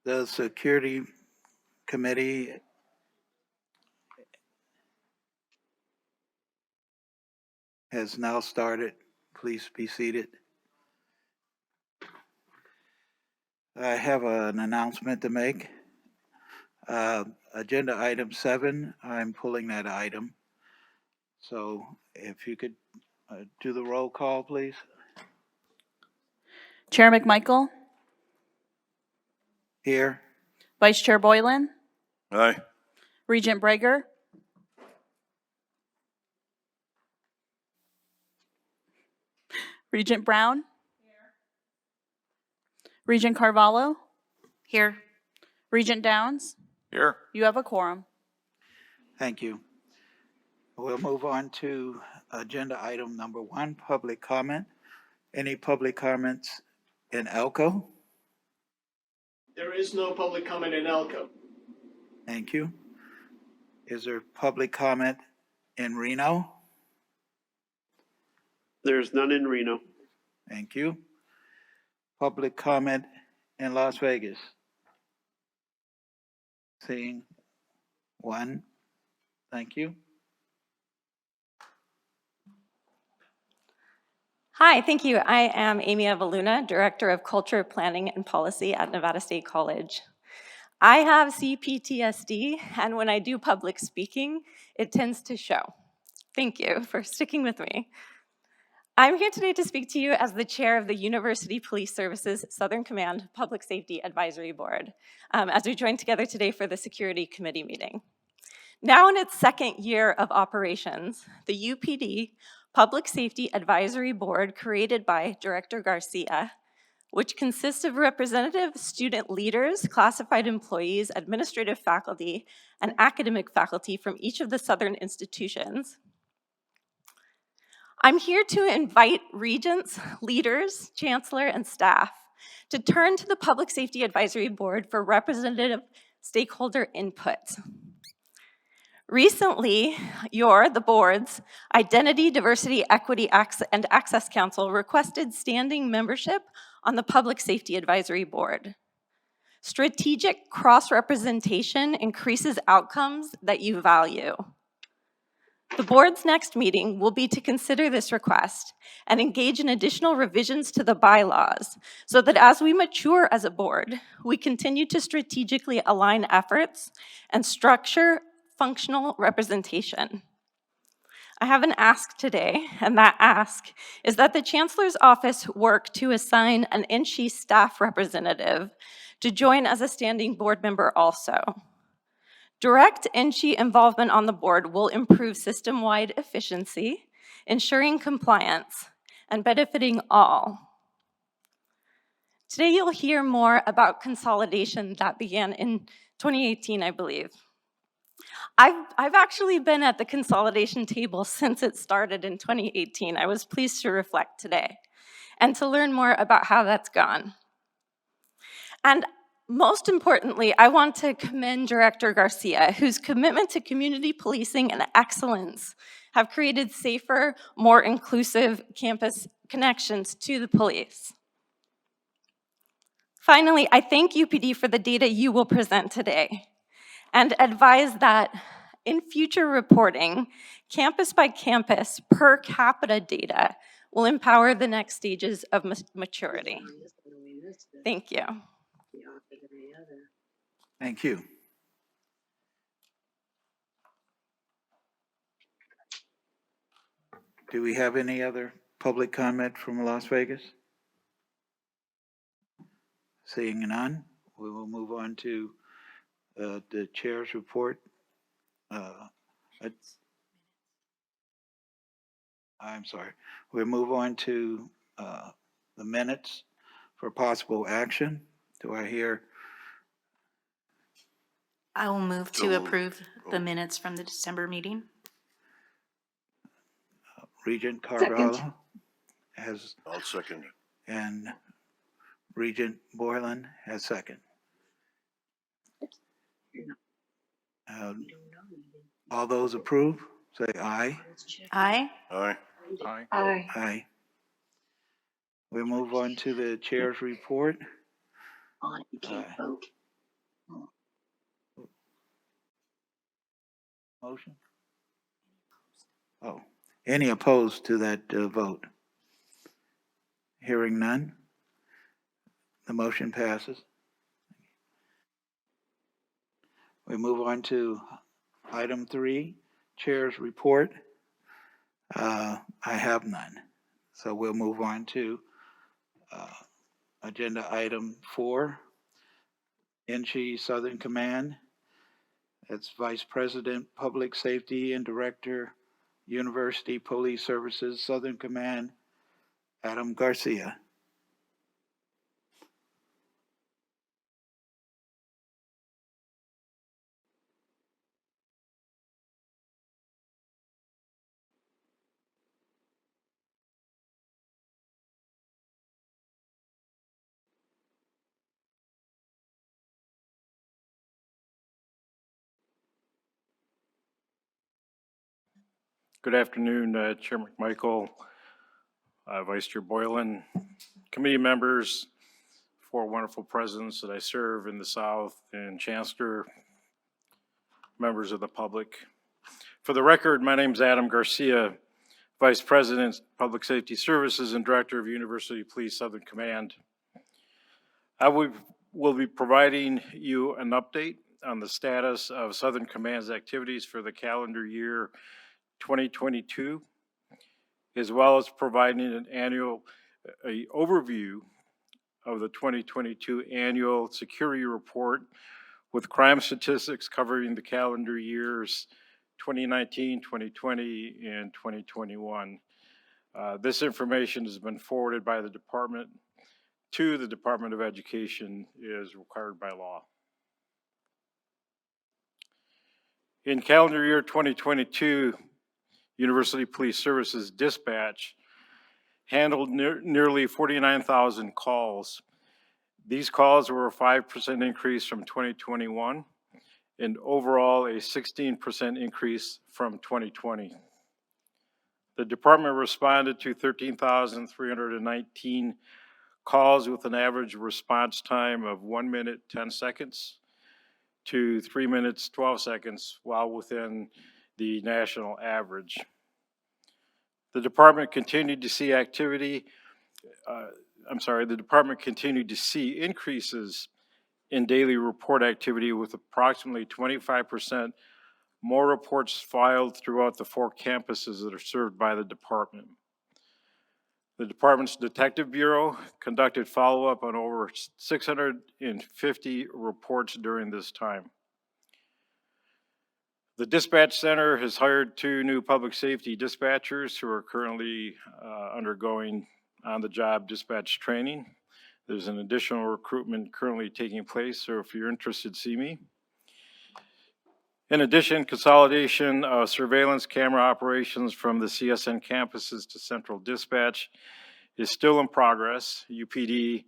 The Security Committee has now started. Please be seated. I have an announcement to make. Agenda item 7, I'm pulling that item. So if you could do the roll call, please. Chair McMichael, Here. Vice Chair Boylan, Aye. Regent Breger, Regent Brown, Regent Carvalho, Here. Regent Downs. Here. You have a quorum. Thank you. We'll move on to agenda item number 1, public comment. Any public comments in Elko? There is no public comment in Elko. Thank you. Is there public comment in Reno? There's none in Reno. Thank you. Public comment in Las Vegas? Seeing one. Thank you. Hi, thank you. I am Amy Avaluna, Director of Culture, Planning, and Policy at Nevada State College. I have CPTSD, and when I do public speaking, it tends to show. Thank you for sticking with me. I'm here today to speak to you as the chair of the University Police Services Southern Command Public Safety Advisory Board, as we join together today for the Security Committee meeting. Now in its second year of operations, the UPD Public Safety Advisory Board, created by Director Garcia, which consists of representative student leaders, classified employees, administrative faculty, and academic faculty from each of the Southern institutions. I'm here to invite regents, leaders, chancellor, and staff to turn to the Public Safety Advisory Board for representative stakeholder input. Recently, the board's Identity, Diversity, Equity, and Access Council requested standing membership on the Public Safety Advisory Board. Strategic cross-representation increases outcomes that you value. The board's next meeting will be to consider this request and engage in additional revisions to the bylaws so that as we mature as a board, we continue to strategically align efforts and structure functional representation. I have an ask today, and that ask is that the Chancellor's Office work to assign an NSHE staff representative to join as a standing board member also. Direct NSHE involvement on the board will improve system-wide efficiency, ensuring compliance, and benefiting all. Today you'll hear more about consolidation that began in 2018, I believe. I've actually been at the consolidation table since it started in 2018. I was pleased to reflect today and to learn more about how that's gone. And most importantly, I want to commend Director Garcia, whose commitment to community policing and excellence have created safer, more inclusive campus connections to the police. Finally, I thank UPD for the data you will present today and advise that in future reporting, campus by campus per capita data will empower the next stages of maturity. Thank you. Thank you. Do we have any other public comment from Las Vegas? Seeing none, we will move on to the chair's report. I'm sorry. We'll move on to the minutes for possible action. Do I hear? I will move to approve the minutes from the December meeting. Regent Carvalho has. I'll second it. And Regent Boylan has second. All those approve, say aye. Aye. Aye. Aye. Aye. Aye. We move on to the chair's report. You can't vote. Motion? Oh, any opposed to that vote? Hearing none, the motion passes. We move on to item 3, Chair's report. I have none. So we'll move on to agenda item 4, NSHE Southern Command. That's Vice President, Public Safety and Director, University Police Services, Southern Command, Adam Garcia. Good afternoon, Chair McMichael, Vice Chair Boylan, committee members, 4 wonderful presidents that I serve in the South, and Chancellor, members of the public. For the record, my name is Adam Garcia, Vice President, Public Safety Services and Director of University Police Southern Command. I will be providing you an update on the status of Southern Command's activities for the calendar year 2022, as well as providing an overview of the 2022 annual security report with crime statistics covering the calendar years 2019, 2020, and 2021. This information has been forwarded by the department to the Department of Education as required by law. In calendar year 2022, University Police Services dispatch handled nearly 49,000 calls. These calls were a 5% increase from 2021 and overall a 16% increase from 2020. The department responded to 13,319 calls with an average response time of 1 minute 10 seconds to 3 minutes 12 seconds, while within the national average. The department continued to see increases in daily report activity, with approximately 25% more reports filed throughout the 4 campuses that are served by the department. The department's Detective Bureau conducted follow-up on over 650 reports during this time. The dispatch center has hired 2 new public safety dispatchers who are currently undergoing on-the-job dispatch training. There's an additional recruitment currently taking place, so if you're interested, see me. In addition, consolidation of surveillance camera operations from the CSN campuses to central dispatch is still in progress. UPD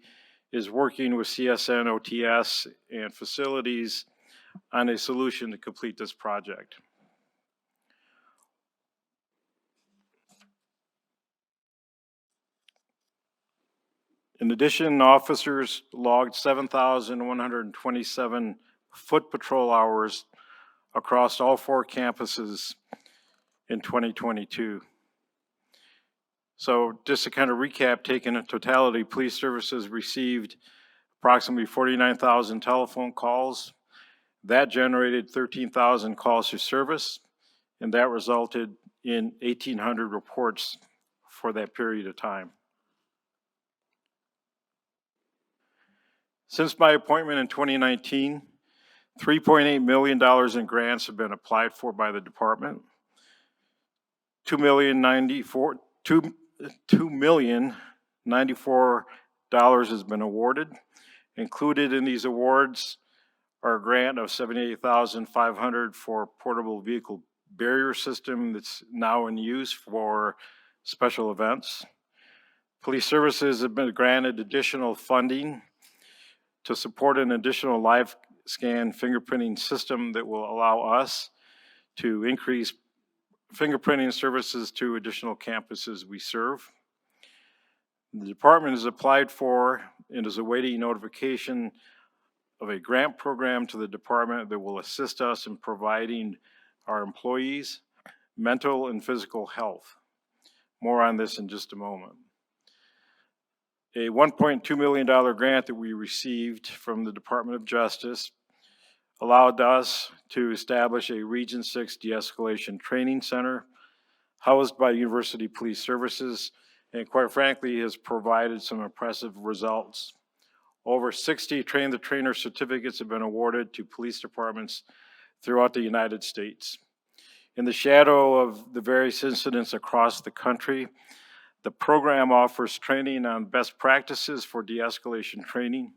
is working with CSN, OTS, and facilities on a solution to complete this project. In addition, officers logged 7,127 foot patrol hours across all 4 campuses in 2022. So just to kind of recap, taken in totality, police services received approximately 49,000 telephone calls. That generated 13,000 calls to service, and that resulted in 1,800 reports for that period of time. Since my appointment in 2019, $3.8 million in grants have been applied for by the department. $2,094,000 has been awarded. Included in these awards are a grant of $78,500 for portable vehicle barrier system that's now in use for special events. Police services have been granted additional funding to support an additional live scan fingerprinting system that will allow us to increase fingerprinting services to additional campuses we serve. The department has applied for and is awaiting notification of a grant program to the department that will assist us in providing our employees mental and physical health. More on this in just a moment. A $1.2 million grant that we received from the Department of Justice allowed us to establish a Region 6 de-escalation training center housed by University Police Services, and quite frankly has provided some impressive results. Over 60 train-the-trainer certificates have been awarded to police departments throughout the United States. In the shadow of the various incidents across the country, the program offers training on best practices for de-escalation training.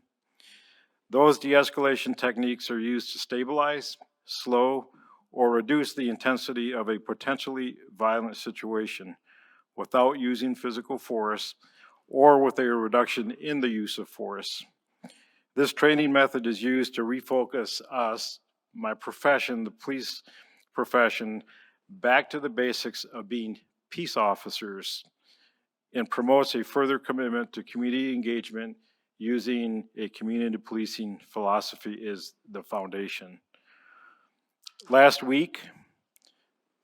Those de-escalation techniques are used to stabilize, slow, or reduce the intensity of a potentially violent situation without using physical force or with a reduction in the use of force. This training method is used to refocus us, my profession, the police profession, back to the basics of being peace officers, and promotes a further commitment to community engagement using a community policing philosophy is the foundation. Last week,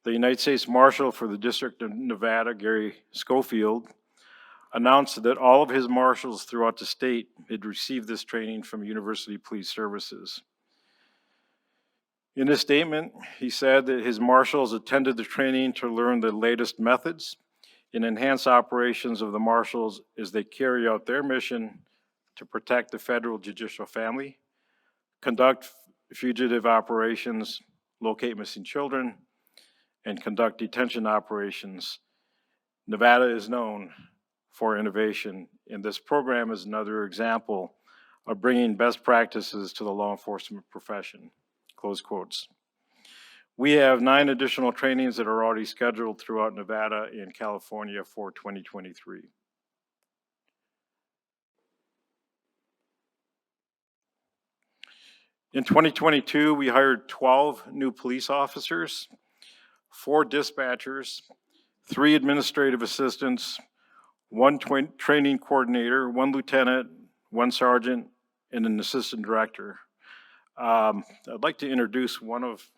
the United States Marshal for the District of Nevada, Gary Schofield, announced that all of his marshals throughout the state had received this training from University Police Services. In his statement, he said that his marshals attended the training to learn the latest methods and enhance operations of the marshals as they carry out their mission to protect the federal judicial family, conduct fugitive operations, locate missing children, and conduct detention operations. Nevada is known for innovation, and this program is another example of bringing best practices to the law enforcement profession, close quotes. We have 9 additional trainings that are already scheduled throughout Nevada and California for 2023. In 2022, we hired 12 new police officers, 4 dispatchers, 3 administrative assistants, 1 training coordinator, 1 lieutenant, 1 sergeant, and an assistant director. I'd like to introduce one of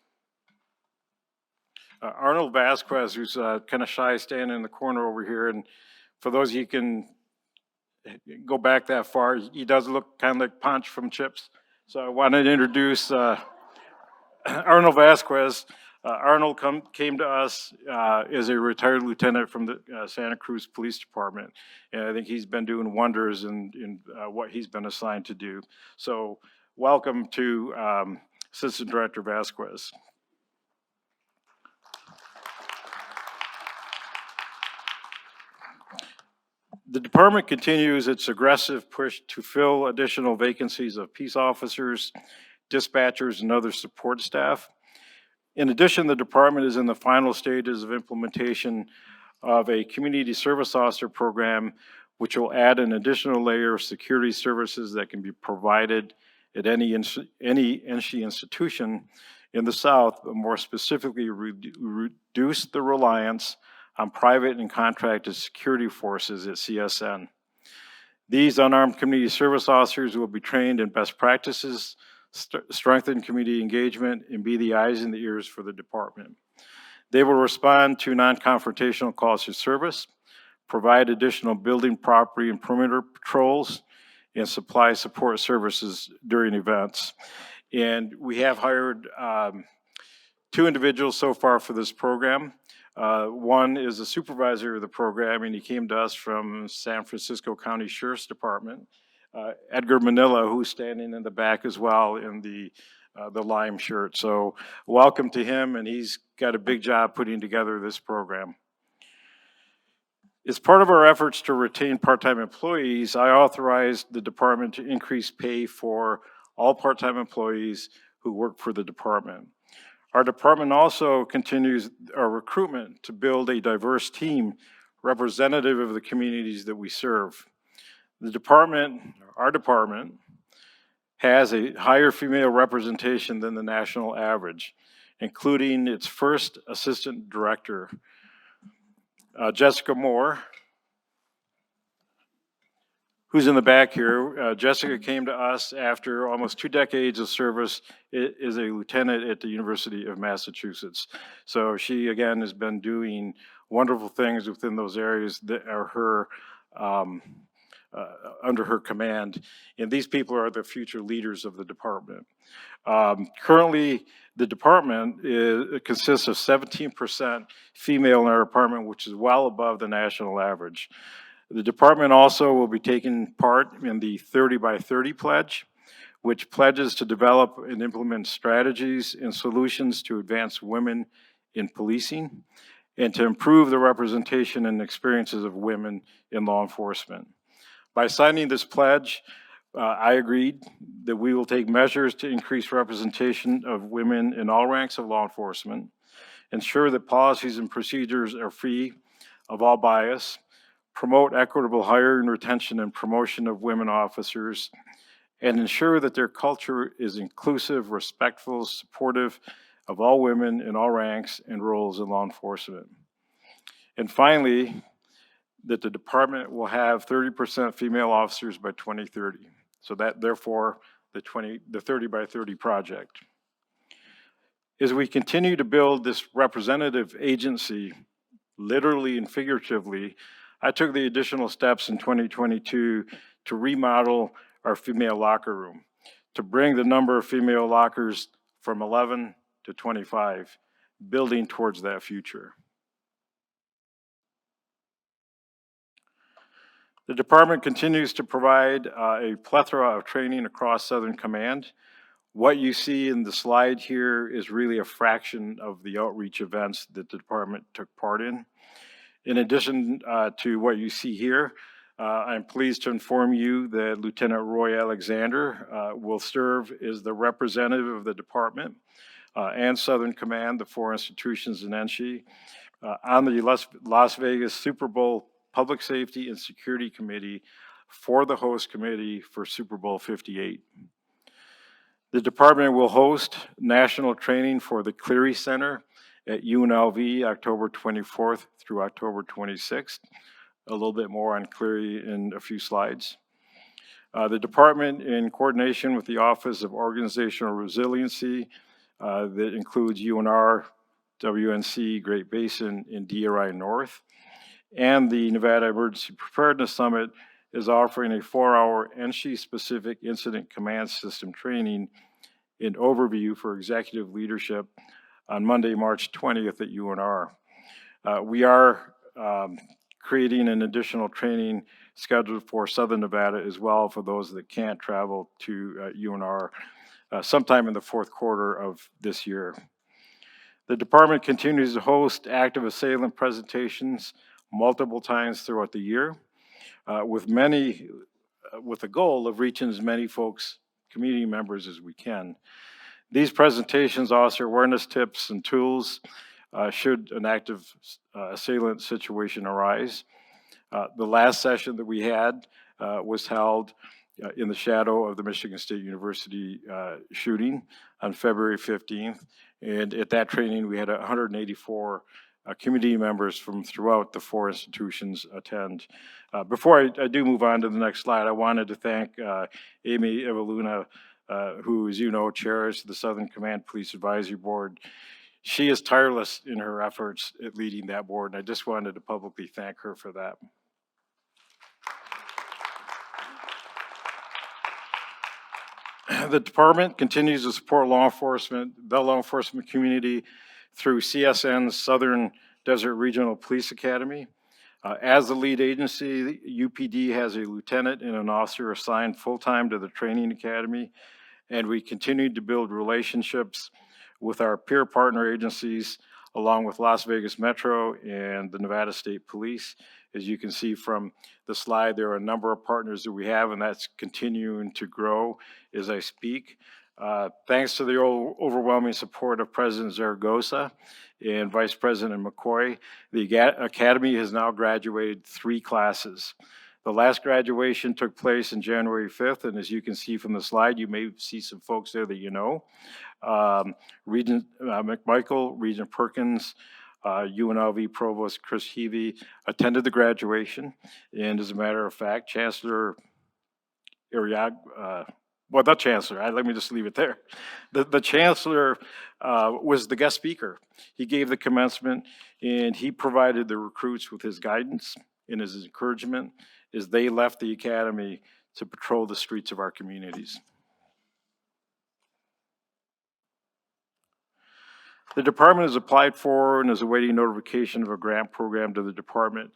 Arnold Vasquez, who's kind of shy, standing in the corner over here. And for those of you who can go back that far, he does look kind of like Ponch from Chips. So I wanted to introduce Arnold Vasquez. Arnold came to us as a retired lieutenant from the Santa Cruz Police Department. And I think he's been doing wonders in what he's been assigned to do. So welcome to Assistant Director Vasquez. The department continues its aggressive push to fill additional vacancies of peace officers, dispatchers, and other support staff. In addition, the department is in the final stages of implementation of a community service officer program, which will add an additional layer of security services that can be provided at any NSHE institution in the South, but more specifically reduce the reliance on private and contracted security forces at CSN. These unarmed community service officers will be trained in best practices, strengthen community engagement, and be the eyes and the ears for the department. They will respond to non-confrontational calls for service, provide additional building, property, and perimeter patrols, and supply support services during events. And we have hired 2 individuals so far for this program. One is a supervisor of the program, and he came to us from San Francisco County Sheriff's Department. Edgar Manila, who's standing in the back as well in the lime shirt. So welcome to him, and he's got a big job putting together this program. As part of our efforts to retain part-time employees, I authorized the department to increase pay for all part-time employees who work for the department. Our department also continues our recruitment to build a diverse team representative of the communities that we serve. The department, our department, has a higher female representation than the national average, including its first assistant director, Jessica Moore, who's in the back here. Jessica came to us after almost 2 decades of service, is a lieutenant at the University of Massachusetts. So she, again, has been doing wonderful things within those areas that are her, under her command. And these people are the future leaders of the department. Currently, the department consists of 17% female in our department, which is well above the national average. The department also will be taking part in the 30 by 30 pledge, which pledges to develop and implement strategies and solutions to advance women in policing and to improve the representation and experiences of women in law enforcement. By signing this pledge, I agreed that we will take measures to increase representation of women in all ranks of law enforcement, ensure that policies and procedures are free of all bias, promote equitable hiring, retention, and promotion of women officers, and ensure that their culture is inclusive, respectful, supportive of all women in all ranks and roles in law enforcement. And finally, that the department will have 30% female officers by 2030. So that, therefore, the 30 by 30 project. As we continue to build this representative agency, literally and figuratively, I took the additional steps in 2022 to remodel our female locker room, to bring the number of female lockers from 11 to 25, building towards that future. The department continues to provide a plethora of training across Southern Command. What you see in the slide here is really a fraction of the outreach events that the department took part in. In addition to what you see here, I'm pleased to inform you that Lieutenant Roy Alexander will serve as the representative of the department and Southern Command, the 4 institutions in NSHE, on the Las Vegas Super Bowl Public Safety and Security Committee for the host committee for Super Bowl 58. The department will host national training for the Cleary Center at UNLV October 24th through October 26th. A little bit more on Cleary in a few slides. The department, in coordination with the Office of Organizational Resiliency, that includes UNR, WNC, Great Basin, and DRI North, and the Nevada Emergency Preparedness Summit is offering a 4-hour NSHE-specific incident command system training and overview for executive leadership on Monday, March 20th at UNR. We are creating an additional training scheduled for Southern Nevada as well for those that can't travel to UNR sometime in the 4th quarter of this year. The department continues to host active assailant presentations multiple times throughout the year, with the goal of reaching as many folks, community members, as we can. These presentations offer awareness tips and tools should an active assailant situation arise. The last session that we had was held in the shadow of the Michigan State University shooting on February 15th. And at that training, we had 184 community members from throughout the 4 institutions attend. Before I do move on to the next slide, I wanted to thank Amy Evaluna, who, as you know, chairs the Southern Command Police Advisory Board. She is tireless in her efforts at leading that board, and I just wanted to publicly thank her for that. The department continues to support the law enforcement community through CSN's Southern Desert Regional Police Academy. As the lead agency, UPD has a lieutenant and an officer assigned full-time to the training academy, and we continue to build relationships with our peer partner agencies, along with Las Vegas Metro and the Nevada State Police. As you can see from the slide, there are a number of partners that we have, and that's continuing to grow as I speak. Thanks to the overwhelming support of President Zaragoza and Vice President McCoy, the Academy has now graduated 3 classes. The last graduation took place on January 5th, and as you can see from the slide, you may see some folks there that you know. Regent McMichael, Regent Perkins, UNLV Provost Chris Heavey attended the graduation, and as a matter of fact, Chancellor well, the chancellor, let me just leave it there. The chancellor was the guest speaker. He gave the commencement, and he provided the recruits with his guidance and his encouragement as they left the academy to patrol the streets of our communities. The department has applied for and is awaiting notification of a grant program to the department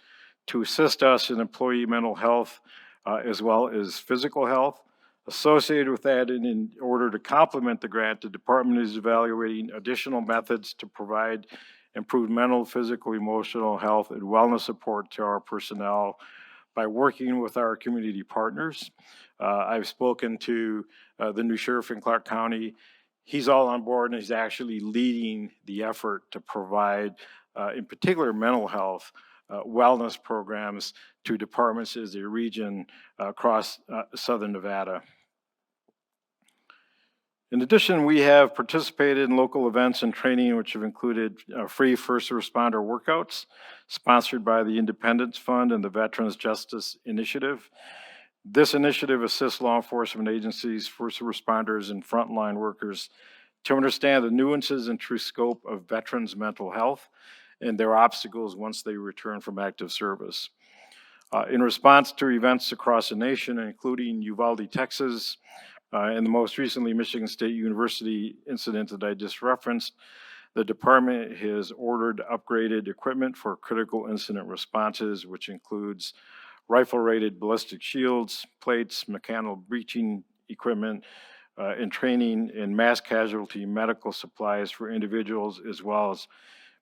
to assist us in employee mental health as well as physical health. Associated with that, and in order to complement the grant, the department is evaluating additional methods to provide improved mental, physical, emotional health, and wellness support to our personnel by working with our community partners. I've spoken to the new sheriff in Clark County. He's all on board, and he's actually leading the effort to provide, in particular, mental health wellness programs to departments as a region across southern Nevada. In addition, we have participated in local events and training which have included free first responder workouts sponsored by the Independence Fund and the Veterans Justice Initiative. This initiative assists law enforcement agencies, first responders, and frontline workers to understand the nuances and true scope of veterans' mental health and their obstacles once they return from active service. In response to events across the nation, including Uvalde, Texas, and the most recently Michigan State University incident that I just referenced, the department has ordered upgraded equipment for critical incident responses, which includes rifle-rated ballistic shields, plates, mechanical breaching equipment, and training in mass casualty medical supplies for individuals, as well as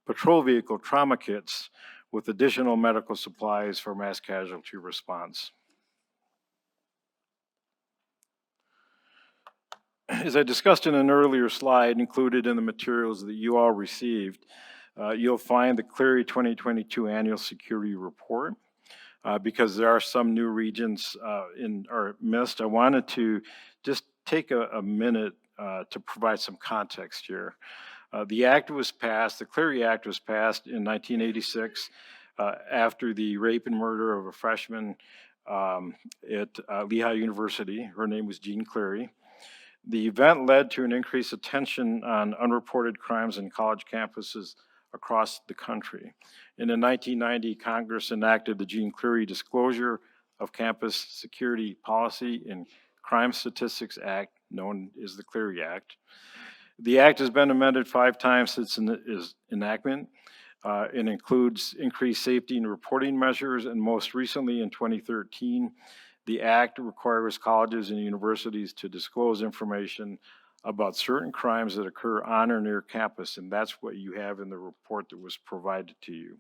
patrol vehicle trauma kits with additional medical supplies for mass casualty response. As I discussed in an earlier slide included in the materials that you all received, you'll find the Cleary 2022 Annual Security Report. Because there are some new regions in our midst, I wanted to just take a minute to provide some context here. The act was passed, the Cleary Act was passed in 1986 after the rape and murder of a freshman at Lehigh University. Her name was Jean Cleary. The event led to an increased attention on unreported crimes in college campuses across the country. And in 1990, Congress enacted the Jean Cleary Disclosure of Campus Security Policy and Crime Statistics Act, known as the Cleary Act. The act has been amended 5 times since its enactment and includes increased safety and reporting measures, and most recently in 2013, the act requires colleges and universities to disclose information about certain crimes that occur on or near campus, and that's what you have in the report that was provided to you.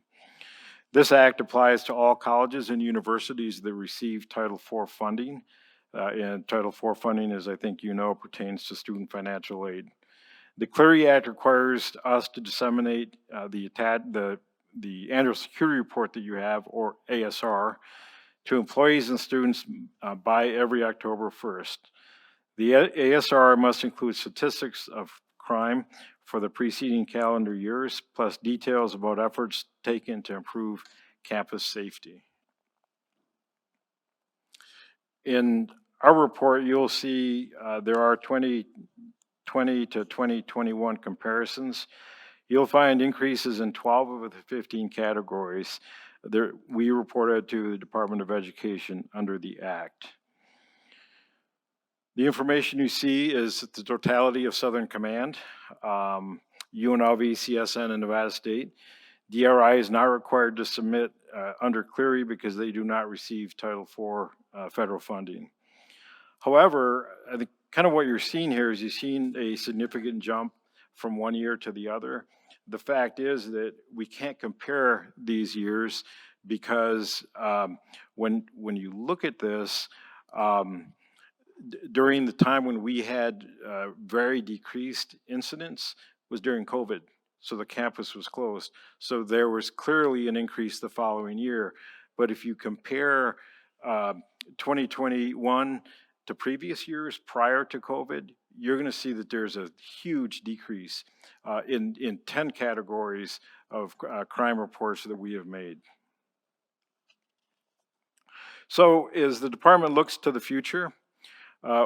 This act applies to all colleges and universities that receive Title IV funding, and Title IV funding, as I think you know, pertains to student financial aid. The Cleary Act requires us to disseminate the annual security report that you have, or ASR, to employees and students by every October 1st. The ASR must include statistics of crime for the preceding calendar years, plus details about efforts taken to improve campus safety. In our report, you'll see there are 2020 to 2021 comparisons. You'll find increases in 12 of the 15 categories that we reported to the Department of Education under the Act. The information you see is the totality of Southern Command, UNLV, CSN, and Nevada State. DRI is not required to submit under Cleary because they do not receive Title IV federal funding. However, I think kind of what you're seeing here is you've seen a significant jump from one year to the other. The fact is that we can't compare these years because when you look at this, during the time when we had very decreased incidents was during COVID. So the campus was closed. So there was clearly an increase the following year. But if you compare 2021 to previous years prior to COVID, you're going to see that there's a huge decrease in 10 categories of crime reports that we have made. So as the department looks to the future,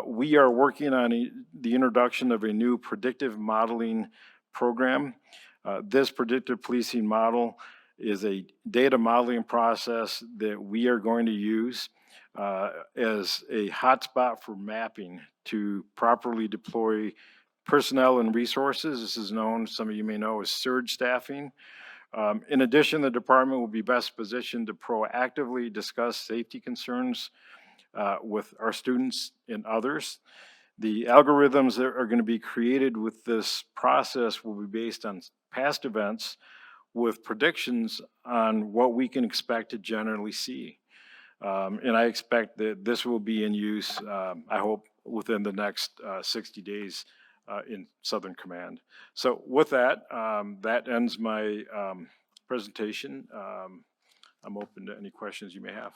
We are working on the introduction of a new predictive modeling program. This predictive policing model is a data modeling process that we are going to use as a hotspot for mapping to properly deploy personnel and resources. This is known, some of you may know, as surge staffing. In addition, the department will be best positioned to proactively discuss safety concerns with our students and others. The algorithms that are going to be created with this process will be based on past events with predictions on what we can expect to generally see. And I expect that this will be in use, I hope, within the next 60 days in Southern Command. So with that, that ends my presentation. I'm open to any questions you may have.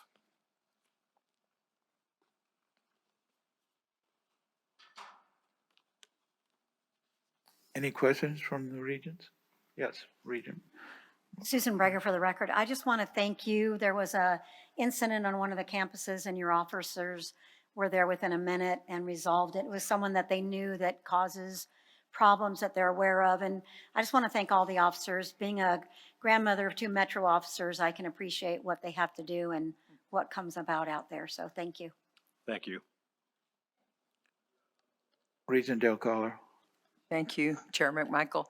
Any questions from the Regents? Yes, Regent. Susan Breger for the record. I just want to thank you. There was a incident on one of the campuses and your officers were there within a minute and resolved it. It was someone that they knew that causes problems that they're aware of. And I just want to thank all the officers. Being a grandmother of 2 Metro officers, I can appreciate what they have to do and what comes about out there. So thank you. Thank you. Regent Del Collar. Thank you, Chair McMichael.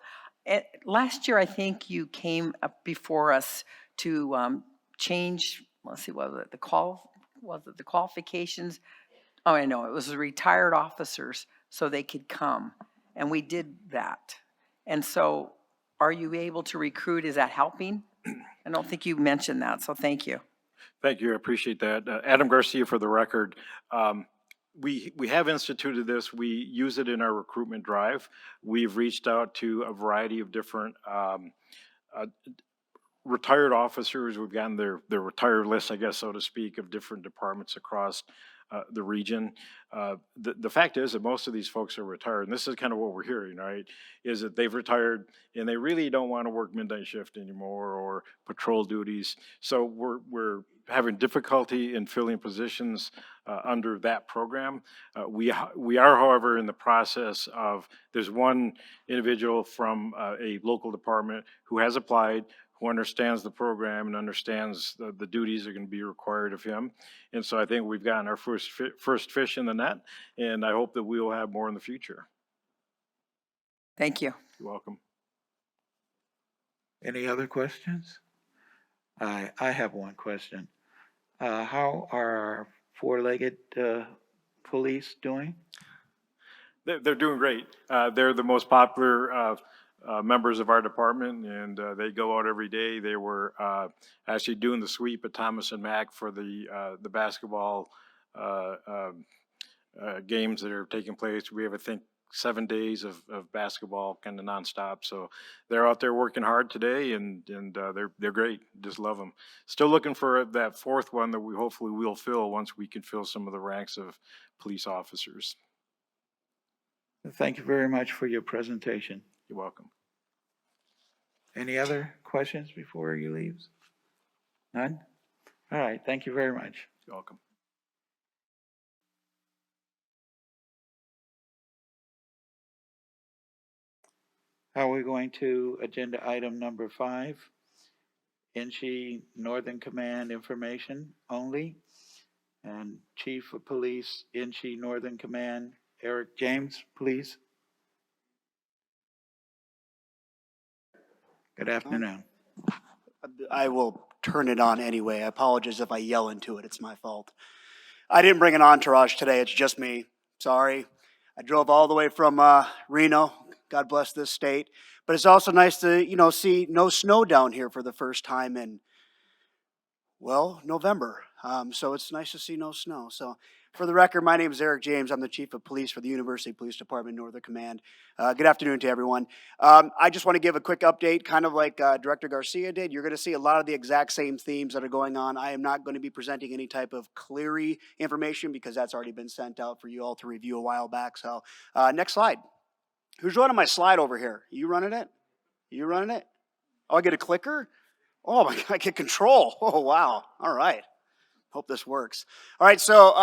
Last year, I think you came up before us to change, let's see, was it the qualifications? Oh, I know, it was the retired officers so they could come, and we did that. And so are you able to recruit? Is that helping? I don't think you mentioned that, so thank you. Thank you, I appreciate that. Adam Garcia for the record. We have instituted this. We use it in our recruitment drive. We've reached out to a variety of different retired officers. We've gotten their retired list, I guess, so to speak, of different departments across the region. The fact is that most of these folks are retired, and this is kind of what we're hearing, right, is that they've retired and they really don't want to work midnight shift anymore or patrol duties. So we're having difficulty in filling positions under that program. We are, however, in the process of, there's one individual from a local department who has applied, who understands the program and understands the duties that are going to be required of him. And so I think we've gotten our first fish in the net, and I hope that we will have more in the future. Thank you. You're welcome. Any other questions? I have one question. How are our 4-legged police doing? They're doing great. They're the most popular members of our department, and they go out every day. They were actually doing the sweep at Thomas and Mack for the basketball games that are taking place. We have, I think, 7 days of basketball kind of nonstop. So they're out there working hard today, and they're great. Just love them. Still looking for that 4th one that we hopefully will fill once we can fill some of the ranks of police officers. Thank you very much for your presentation. You're welcome. Any other questions before you leave? None? All right, thank you very much. You're welcome. How are we going to agenda item number 5? NSHE Northern Command information only. And Chief of Police, NSHE Northern Command, Eric James, please. Good afternoon. I will turn it on anyway. I apologize if I yell into it. It's my fault. I didn't bring an entourage today. It's just me. Sorry. I drove all the way from Reno. God bless this state. But it's also nice to, see no snow down here for the first time in, well, November. So it's nice to see no snow. So for the record, my name is Eric James. I'm the Chief of Police for the University Police Department, Northern Command. Good afternoon to everyone. I just want to give a quick update, kind of like Director Garcia did. You're going to see a lot of the exact same themes that are going on. I am not going to be presenting any type of Cleary information because that's already been sent out for you all to review a while back. So next slide. Who's running my slide over here? You running it? You running it? Oh, I get a clicker? Oh my God, I get control. Oh, wow. All right. Hope this works. All right, so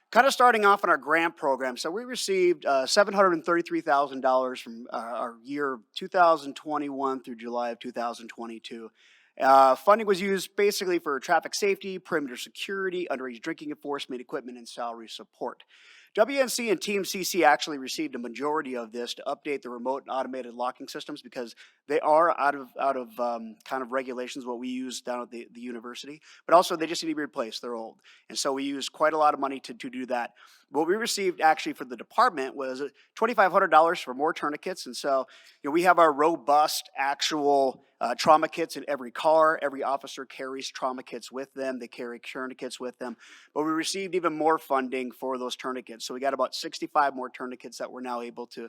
Kind of starting off on our grant program. So we received $733,000 from our year 2021 through July of 2022. Funding was used basically for traffic safety, perimeter security, underage drinking enforcement, equipment, and salary support. WNC and Team CC actually received a majority of this to update the remote and automated locking systems because they are out of kind of regulations what we use down at the university, but also they just need to be replaced. They're old. And so we used quite a lot of money to do that. What we received actually for the department was $2,500 for more tourniquets. And so, we have our robust actual trauma kits in every car. Every officer carries trauma kits with them. They carry tourniquets with them. But we received even more funding for those tourniquets. So we got about 65 more tourniquets that we're now able to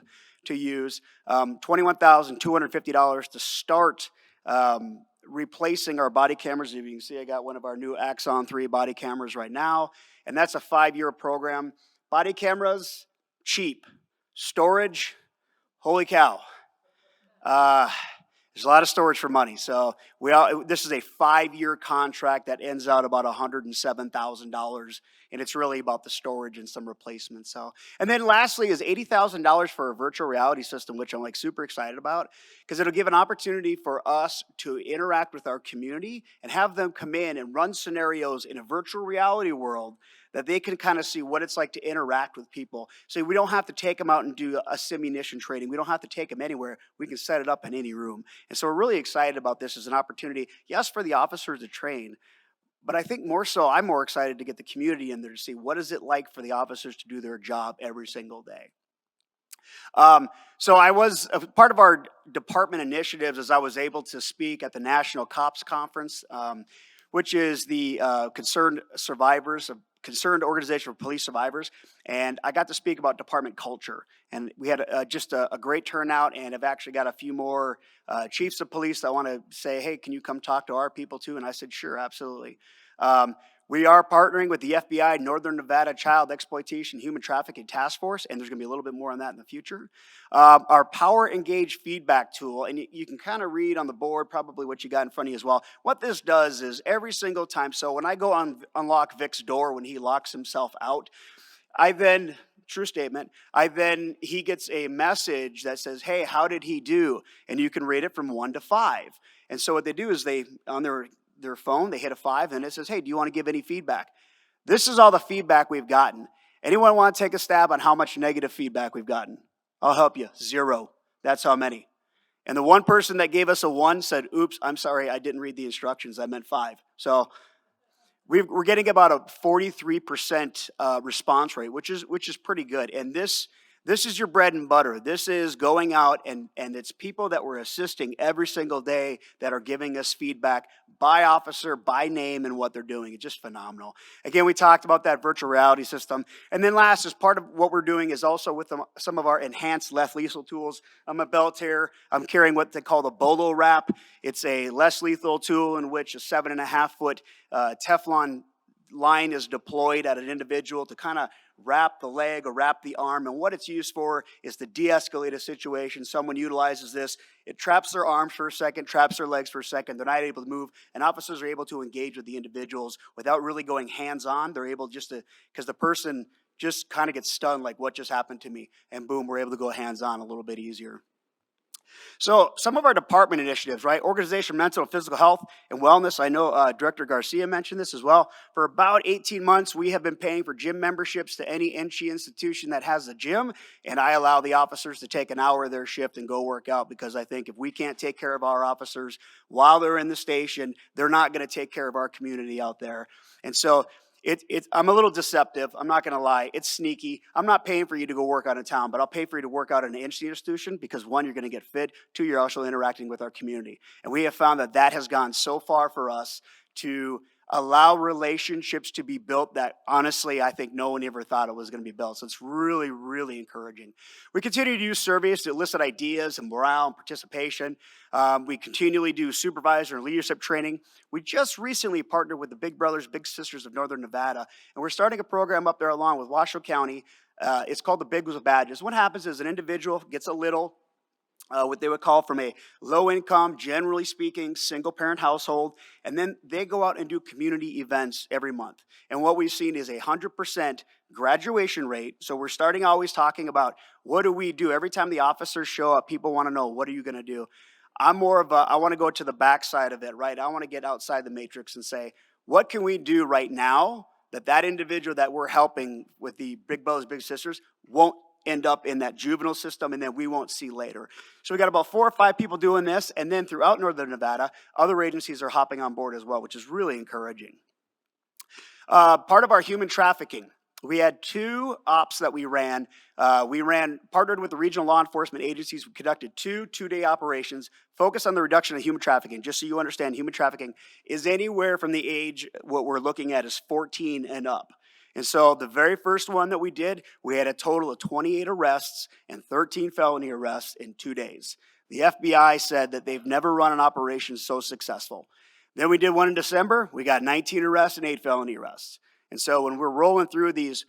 use. $21,250 to start replacing our body cameras. As you can see, I got one of our new Axon 3 body cameras right now, and that's a 5-year program. Body cameras, cheap. Storage, holy cow. There's a lot of storage for money. So this is a 5-year contract that ends out about $107,000, and it's really about the storage and some replacements. So, and then lastly is $80,000 for a virtual reality system, which I'm like super excited about because it'll give an opportunity for us to interact with our community and have them come in and run scenarios in a virtual reality world that they can kind of see what it's like to interact with people. So we don't have to take them out and do a simunition training. We don't have to take them anywhere. We can set it up in any room. And so we're really excited about this as an opportunity, yes, for the officers to train, but I think more so, I'm more excited to get the community in there to see what is it like for the officers to do their job every single day. So I was part of our department initiatives as I was able to speak at the National Cops Conference, which is the Concerned Organization for Police Survivors, and I got to speak about department culture. And we had just a great turnout, and I've actually got a few more chiefs of police that want to say, hey, can you come talk to our people too? And I said, sure, absolutely. We are partnering with the FBI Northern Nevada Child Exploitation Human Trafficking Task Force, and there's going to be a little bit more on that in the future. Our Power Engage feedback tool, and you can kind of read on the board probably what you got in front of you as well. What this does is every single time, so when I go unlock Vic's door when he locks himself out, true statement, he gets a message that says, hey, how did he do? And you can rate it from 1 to 5. And so what they do is on their phone, they hit a 5, and it says, hey, do you want to give any feedback? This is all the feedback we've gotten. Anyone want to take a stab on how much negative feedback we've gotten? I'll help you. 0. That's how many. And the one person that gave us a 1 said, oops, I'm sorry, I didn't read the instructions. I meant 5. So we're getting about a 43% response rate, which is pretty good. And this is your bread and butter. This is going out and it's people that we're assisting every single day that are giving us feedback by officer, by name, and what they're doing. It's just phenomenal. Again, we talked about that virtual reality system. And then last, as part of what we're doing is also with some of our enhanced less lethal tools. I'm a belt here. I'm carrying what they call the Bolo Wrap. It's a less lethal tool in which a 7.5-foot Teflon line is deployed at an individual to kind of wrap the leg or wrap the arm. And what it's used for is to de-escalate a situation. Someone utilizes this. It traps their arms for a second, traps their legs for a second. They're not able to move. And officers are able to engage with the individuals without really going hands-on. They're able just to, because the person just kind of gets stunned like, what just happened to me? And boom, we're able to go hands-on a little bit easier. So some of our department initiatives, right? Organization, mental and physical health and wellness. I know Director Garcia mentioned this as well. For about 18 months, we have been paying for gym memberships to any NSHE institution that has a gym. And I allow the officers to take an hour of their shift and go work out because I think if we can't take care of our officers while they're in the station, they're not going to take care of our community out there. And so I'm a little deceptive. I'm not going to lie. It's sneaky. I'm not paying for you to go work out in town, but I'll pay for you to work out in an NSHE institution because 1, you're going to get fit. 2, you're also interacting with our community. And we have found that has gone so far for us to allow relationships to be built that honestly, I think no one ever thought it was going to be built. So it's really, really encouraging. We continue to use surveys to elicit ideas and morale and participation. We continually do supervisor and leadership training. We just recently partnered with the Big Brothers, Big Sisters of Northern Nevada, and we're starting a program up there along with Washoe County. It's called the Big with Badges. What happens is an individual gets a little what they would call from a low income, generally speaking, single parent household. And then they go out and do community events every month. And what we've seen is 100% graduation rate. So we're starting always talking about what do we do? Every time the officers show up, people want to know, what are you going to do? I'm more of a, I want to go to the backside of it, right? I want to get outside the matrix and say, what can we do right now that individual that we're helping with the Big Brothers Big Sisters won't end up in that juvenile system, and then we won't see later. So we got about 4 or 5 people doing this, and then throughout Northern Nevada, other agencies are hopping on board as well, which is really encouraging. Part of our human trafficking, we had 2 ops that we ran. Partnered with the regional law enforcement agencies. We conducted 2 two-day operations focused on the reduction of human trafficking. Just so you understand, human trafficking is anywhere from the age, what we're looking at is 14 and up. And so the very first one that we did, we had a total of 28 arrests and 13 felony arrests in 2 days. The FBI said that they've never run an operation so successful. Then we did one in December. We got 19 arrests and 8 felony arrests. And so when we're rolling through these,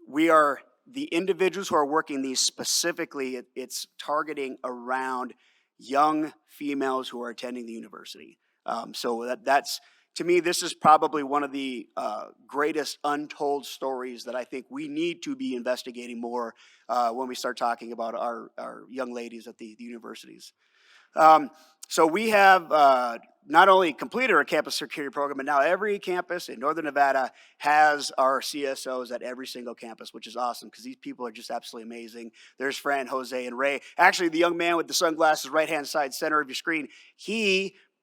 we are the individuals who are working these specifically, it's targeting around young females who are attending the university. So that's, to me, this is probably one of the greatest untold stories that I think we need to be investigating more when we start talking about our young ladies at the universities. So we have not only completed our campus security program, but now every campus in Northern Nevada has our CSOs at every single campus, which is awesome because these people are just absolutely amazing. There's Fran, Jose, and Ray. Actually, the young man with the sunglasses, right-hand side center of your screen,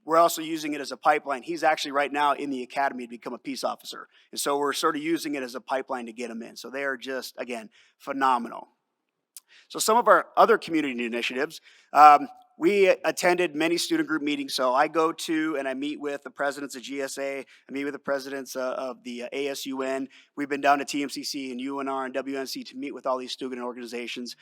we're also using it as a pipeline. He's actually right now in the academy to become a peace officer. And so we're sort of using it as a pipeline to get him in. So they are just, again, phenomenal. So some of our other community initiatives, we attended many student group meetings. So I go to and I meet with the presidents of GSA. I meet with the presidents of the ASUN. We've been down to TMCC and UNR and WNC to meet with all these student organizations.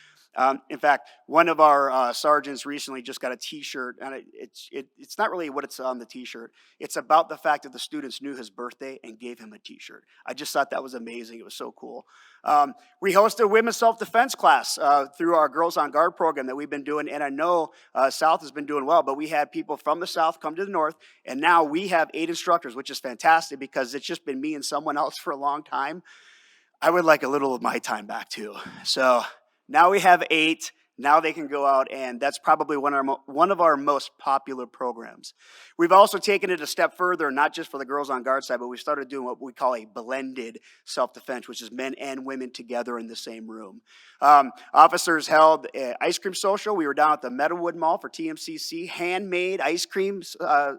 In fact, one of our sergeants recently just got a T-shirt, and it's not really what it's on the T-shirt. It's about the fact that the students knew his birthday and gave him a T-shirt. I just thought that was amazing. It was so cool. We hosted a women's self-defense class through our Girls on Guard program that we've been doing, and I know South has been doing well, but we had people from the South come to the North, and now we have 8 instructors, which is fantastic because it's just been me and someone else for a long time. I would like a little of my time back too. So now we have 8. Now they can go out, and that's probably one of our most popular programs. We've also taken it a step further, not just for the Girls on Guard side, but we started doing what we call a blended self-defense, which is men and women together in the same room. Officers held an ice cream social. We were down at the Meadowood Mall for TMCC. Handmade ice cream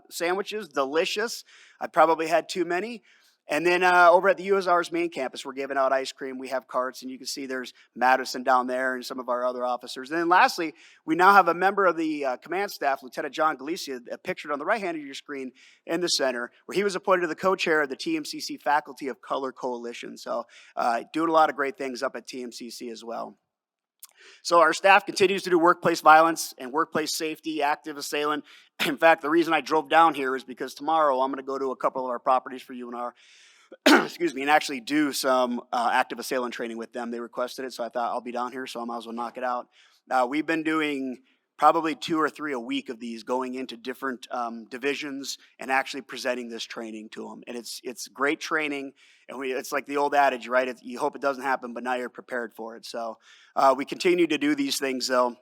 sandwiches, delicious. I probably had too many. And then over at the USR's main campus, we're giving out ice cream. We have carts, and you can see there's Madison down there and some of our other officers. And then lastly, we now have a member of the command staff, Lieutenant John Galicia, pictured on the right hand of your screen in the center, where he was appointed to the co-chair of the TMCC Faculty of Color Coalition. So doing a lot of great things up at TMCC as well. So our staff continues to do workplace violence and workplace safety, active assailant. In fact, the reason I drove down here is because tomorrow I'm going to go to a couple of our properties for UNR, excuse me, and actually do some active assailant training with them. They requested it, so I thought I'll be down here, so I might as well knock it out. We've been doing probably 2 or 3 a week of these, going into different divisions and actually presenting this training to them. And it's great training, and it's like the old adage, right? You hope it doesn't happen, but now you're prepared for it. So we continue to do these things, though.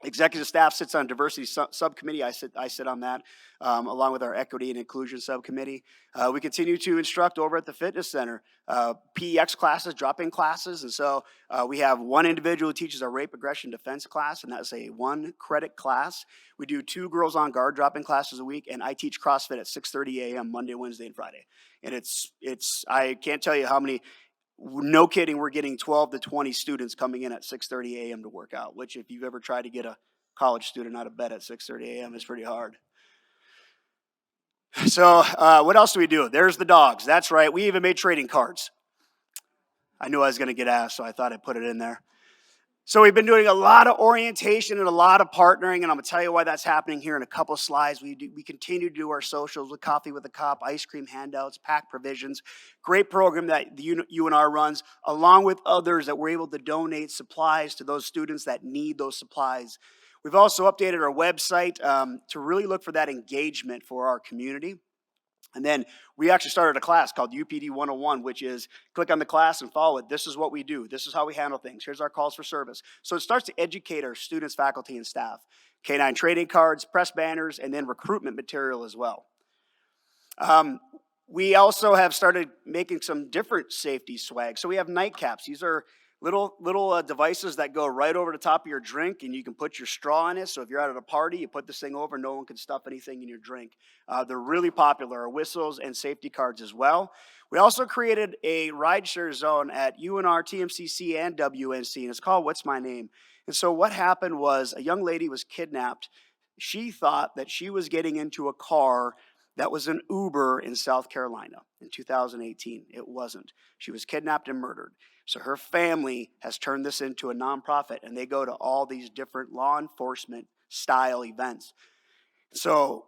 Executive staff sits on diversity subcommittee. I sit on that, along with our equity and inclusion subcommittee. We continue to instruct over at the fitness center, PEX classes, drop-in classes. And so we have one individual who teaches our rape aggression defense class, and that's a 1-credit class. We do 2 Girls on Guard drop-in classes a week, and I teach CrossFit at 6:30 a.m. Monday, Wednesday, and Friday. And I can't tell you how many. No kidding, we're getting 12 to 20 students coming in at 6:30 a.m. to work out, which if you've ever tried to get a college student out of bed at 6:30 a.m. is pretty hard. So what else do we do? There's the dogs. That's right. We even made trading cards. I knew I was going to get asked, so I thought I'd put it in there. So we've been doing a lot of orientation and a lot of partnering, and I'm going to tell you why that's happening here in a couple of slides. We continue to do our socials with Coffee with a Cop, ice cream handouts, pack provisions. Great program that the UNR runs, along with others that we're able to donate supplies to those students that need those supplies. We've also updated our website to really look for that engagement for our community. And then we actually started a class called UPD 101, which is click on the class and follow it. This is what we do. This is how we handle things. Here's our calls for service. So it starts to educate our students, faculty, and staff. K-9 trading cards, press banners, and then recruitment material as well. We also have started making some different safety swag. So we have nightcaps. These are little devices that go right over the top of your drink, and you can put your straw in it. So if you're out at a party, you put this thing over, no one can stuff anything in your drink. They're really popular, whistles and safety cards as well. We also created a rideshare zone at UNR, TMCC, and WNC, and it's called What's My Name? And so what happened was a young lady was kidnapped. She thought that she was getting into a car that was an Uber in South Carolina in 2018. It wasn't. She was kidnapped and murdered. So her family has turned this into a nonprofit, and they go to all these different law enforcement style events. So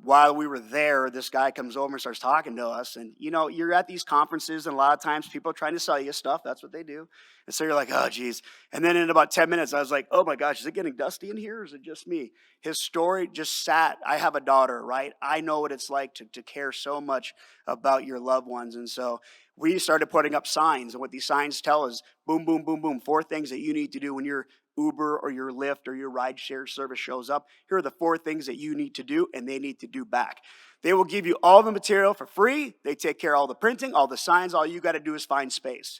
while we were there, this guy comes over and starts talking to us. And, you know, you're at these conferences, and a lot of times people are trying to sell you stuff. That's what they do. And so you're like, oh, geez. And then in about 10 minutes, I was like, oh, my gosh, is it getting dusty in here, or is it just me? His story just sat. I have a daughter, right? I know what it's like to care so much about your loved ones. And so we started putting up signs. And what these signs tell is, boom, boom, boom, boom, 4 things that you need to do when you're Uber or your Lyft or your rideshare service shows up. Here are the 4 things that you need to do and they need to do back. They will give you all the material for free. They take care of all the printing, all the signs. All you got to do is find space.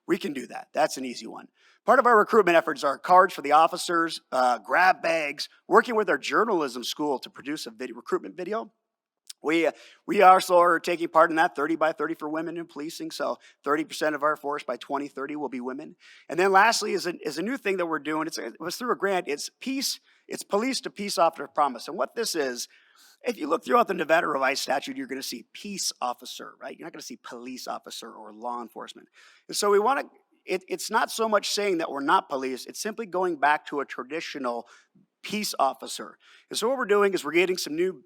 We can do that. That's an easy one. Part of our recruitment efforts are cards for the officers, grab bags, working with our journalism school to produce a recruitment video. We also are taking part in that 30 by 30 for women in policing. So 30% of our force by 2030 will be women. And then lastly is a new thing that we're doing. It was through a grant. It's police to peace officer promise. And what this is, if you look throughout the Nevada revised statute, you're going to see peace officer, right? You're not going to see police officer or law enforcement. And so we want to, it's not so much saying that we're not police. It's simply going back to a traditional peace officer. And so what we're doing is we're getting some new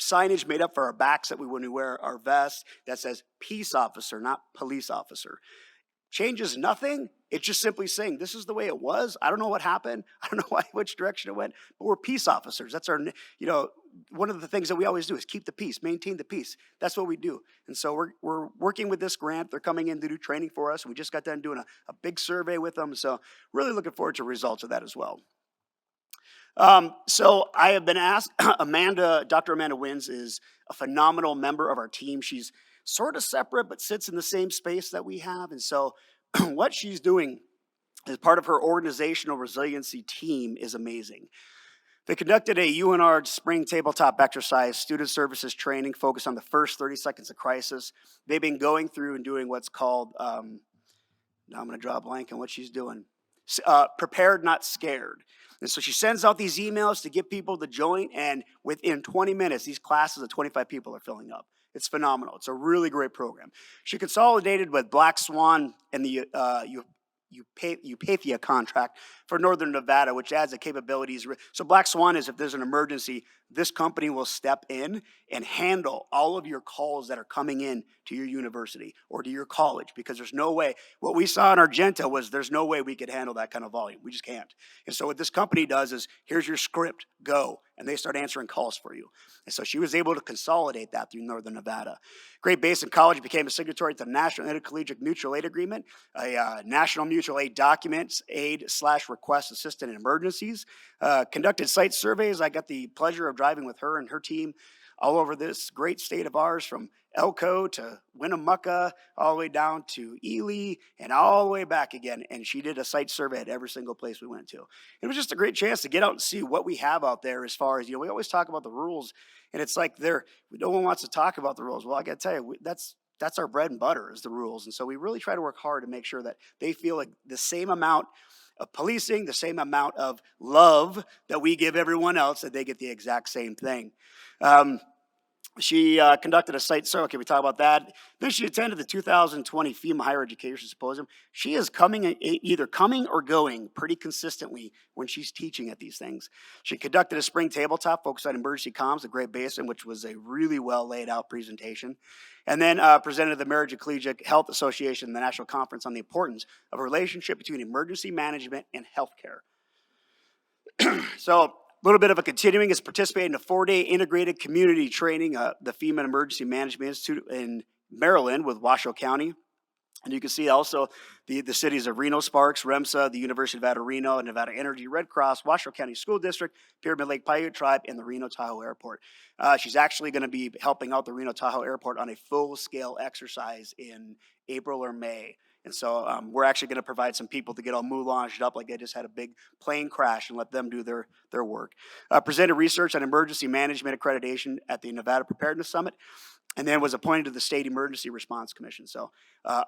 signage made up for our backs that when we wear our vests that says peace officer, not police officer. Changes nothing. It's just simply saying this is the way it was. I don't know what happened. I don't know which direction it went, but we're peace officers. That's our, one of the things that we always do is keep the peace, maintain the peace. That's what we do. And so we're working with this grant. They're coming in to do training for us. We just got done doing a big survey with them. So really looking forward to results of that as well. So I have been asked, Dr. Amanda Wins is a phenomenal member of our team. She's sort of separate, but sits in the same space that we have. And so what she's doing as part of her organizational resiliency team is amazing. They conducted a UNR spring tabletop exercise, student services training focused on the first 30 seconds of crisis. They've been going through and doing what's called, now I'm going to draw a blank on what she's doing, prepared, not scared. And so she sends out these emails to get people to join, and within 20 minutes, these classes of 25 people are filling up. It's phenomenal. It's a really great program. She consolidated with Black Swan and the Eupathia contract for Northern Nevada, which adds the capabilities. So Black Swan is if there's an emergency, this company will step in and handle all of your calls that are coming in to your university or to your college, because there's no way. What we saw in Argenta was there's no way we could handle that kind of volume. We just can't. And so what this company does is, here's your script, go. And they start answering calls for you. And so she was able to consolidate that through Northern Nevada. Great Basin College became a signatory to the National Intercollegiate Mutual Aid Agreement, a national mutual aid documents, aid/request assistant in emergencies. Conducted site surveys. I got the pleasure of driving with her and her team all over this great state of ours, from Elko to Winnemucca, all the way down to Ely, and all the way back again. And she did a site survey at every single place we went to. It was just a great chance to get out and see what we have out there as far as, we always talk about the rules, and it's like no one wants to talk about the rules. Well, I got to tell you, that's our bread and butter is the rules. And so we really try to work hard to make sure that they feel like the same amount of policing, the same amount of love that we give everyone else, that they get the exact same thing. She conducted a site survey. Okay, we talk about that. Then she attended the 2020 FEMA Higher Education Symposium. She is either coming or going pretty consistently when she's teaching at these things. She conducted a spring tabletop focused on emergency comms at Great Basin, which was a really well laid out presentation. And then presented at the American Collegiate Health Association, the national conference on the importance of a relationship between emergency management and healthcare. So a little bit of a continuing is participating in a 4-day integrated community training, the FEMA Emergency Management Institute in Maryland with Washoe County. And you can see also the cities of Reno Sparks, REMSA, the University of Nevada, Reno, Nevada Energy, Red Cross, Washoe County School District, Pyramid Lake Paiute Tribe, and the Reno Tahoe Airport. She's actually going to be helping out the Reno Tahoe Airport on a full-scale exercise in April or May. And so we're actually going to provide some people to get all moulanged up like they just had a big plane crash and let them do their work. Presented research on emergency management accreditation at the Nevada Preparedness Summit, and then was appointed to the State Emergency Response Commission. So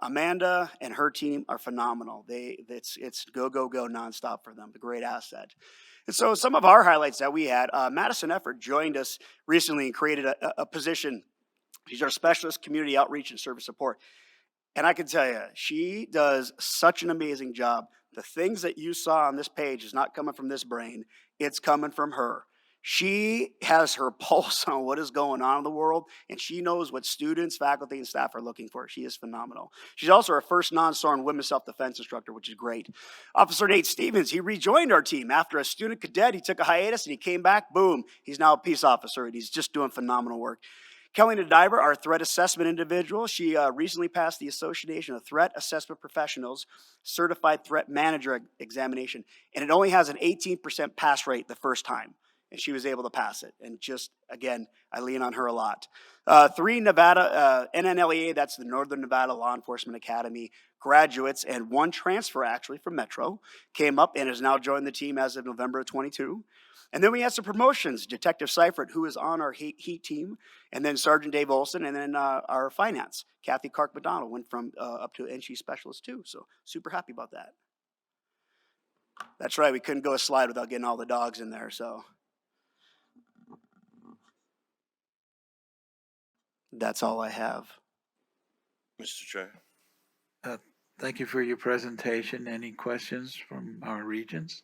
Amanda and her team are phenomenal. It's go, go, go nonstop for them, a great asset. And so some of our highlights that we had, Madison Effort joined us recently and created a position. She's our specialist community outreach and service support. And I can tell you, she does such an amazing job. The things that you saw on this page is not coming from this brain. It's coming from her. She has her pulse on what is going on in the world, and she knows what students, faculty, and staff are looking for. She is phenomenal. She's also our first non-SORN women's self-defense instructor, which is great. Officer Nate Stevens, he rejoined our team. After a student cadet, he took a hiatus, and he came back. Boom, he's now a peace officer, and he's just doing phenomenal work. Kelly Diver, our threat assessment individual, she recently passed the Association of Threat Assessment Professionals Certified Threat Manager examination, and it only has an 18% pass rate the first time, and she was able to pass it. And just, again, I lean on her a lot. 3 Nevada, NNLEA, that's the Northern Nevada Law Enforcement Academy graduates, and 1 transfer actually from Metro, came up and has now joined the team as of November of 22. And then we had some promotions. Detective Seifert, who is on our Heat team, and then Sergeant Dave Olson, and then our finance, Kathy Clark-McDonald, went from up to NSHE specialist too. So super happy about that. That's right, we couldn't go a slide without getting all the dogs in there, so. That's all I have. Mr. Chair. Thank you for your presentation. Any questions from our regents?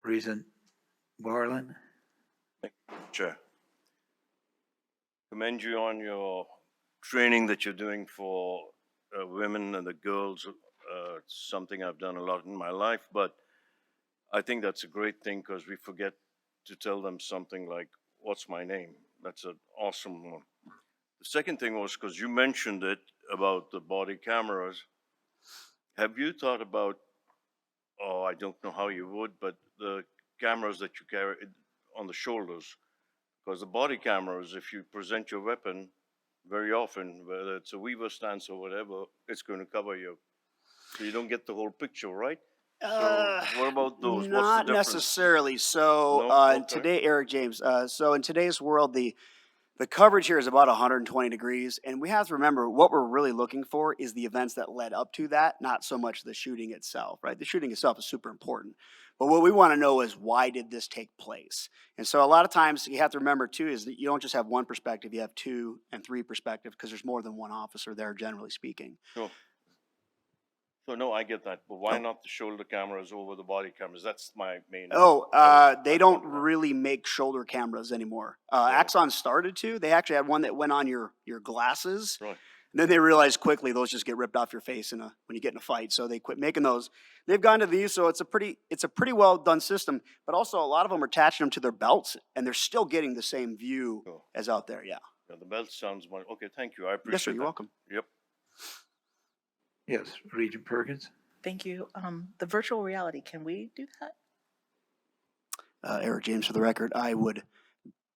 Regent Borland? Chair. Commend you on your training that you're doing for women and the girls. It's something I've done a lot in my life, but I think that's a great thing because we forget to tell them something like, what's my name? That's an awesome one. The second thing was because you mentioned it about the body cameras. Have you thought about, oh, I don't know how you would, but the cameras that you carry on the shoulders? Because the body cameras, if you present your weapon, very often, whether it's a weaver stance or whatever, it's going to cover you. So you don't get the whole picture, right? So what about those? What's the Not difference? necessarily. So No? in today, Eric James, so in today's world, the coverage here is about 120 degrees, and we have to remember what we're really looking for is the events that led up to that, not so much the shooting itself, right? The shooting itself is super important. But what we want to know is, why did this take place? And so a lot of times you have to remember too is that you don't just have one perspective, you have 2 and 3 perspectives because there's more than one officer there, generally speaking. Sure. So no, I get that, but why not the shoulder cameras over the body cameras? That's my main. They don't really make shoulder cameras anymore. Axon started to. They actually had one that went on your glasses. Right. And then they realized quickly those just get ripped off your face when you get in a fight. So they quit making those. They've gone to these, so it's a pretty well done system. But also a lot of them are attaching them to their belts, and they're still getting the same view as out there. Yeah. Yeah, the belt sounds more, okay. Thank you. I appreciate. Yes, sir. You're You're welcome. Yep. Yes, Regent Perkins? Thank you. The virtual reality, can we do that? Eric James, for the record, I would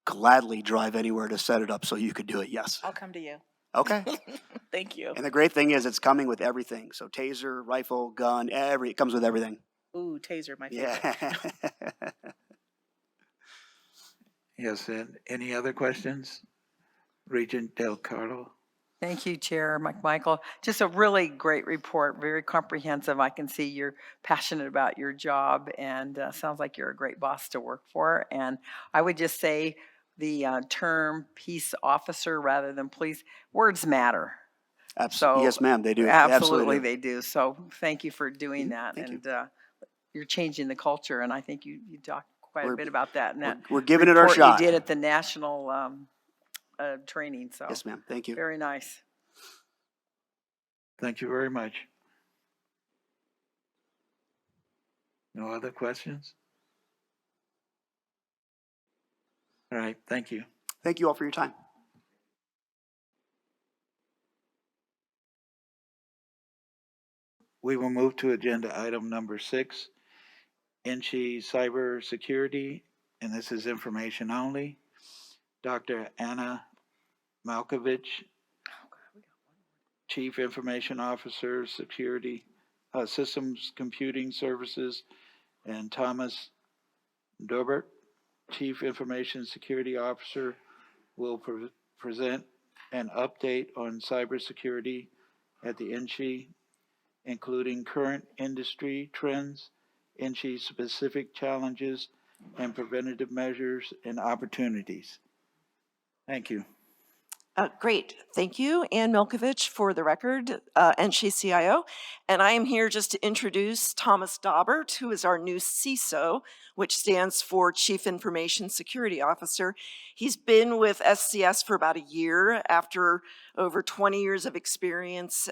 gladly drive anywhere to set it up so you could do it. Yes. I'll come to you. Okay. Thank you. And the great thing is it's coming with everything. So taser, rifle, gun, it comes with everything. Ooh, taser, my favorite. Yeah. Yes, and any other questions? Regent Del Carlo? Thank you, Chair McMichael. Just a really great report, very comprehensive. I can see you're passionate about your job, and sounds like you're a great boss to work for. And I would just say the term peace officer rather than police, words matter. Absolutely. So, Yes, ma'am, they do. Absolutely, they do. So thank you for doing that. Thank And you're changing the culture, and I think you talked quite a bit about that. And that we're giving it our report shot. you did at the national training. So Yes, ma'am. Thank you. very nice. Thank you very much. No other questions? All right, thank you. Thank you all for your time. We will move to agenda item number 6, NSHE cybersecurity, and this is information only. Dr. Anna Malkovich, Chief Information Officer, Security, Systems Computing Services, and Thomas Dorbert, Chief Information Security Officer, will present an update on cybersecurity at the NSHE, including current industry trends, NSHE-specific challenges, and preventative measures and opportunities. Thank you. Great, thank you, Ann Milkovich, for the record, NSHE CIO. And I am here just to introduce Thomas Daubert, who is our new CISO, which stands for Chief Information Security Officer. He's been with SCS for about a year after over 20 years of experience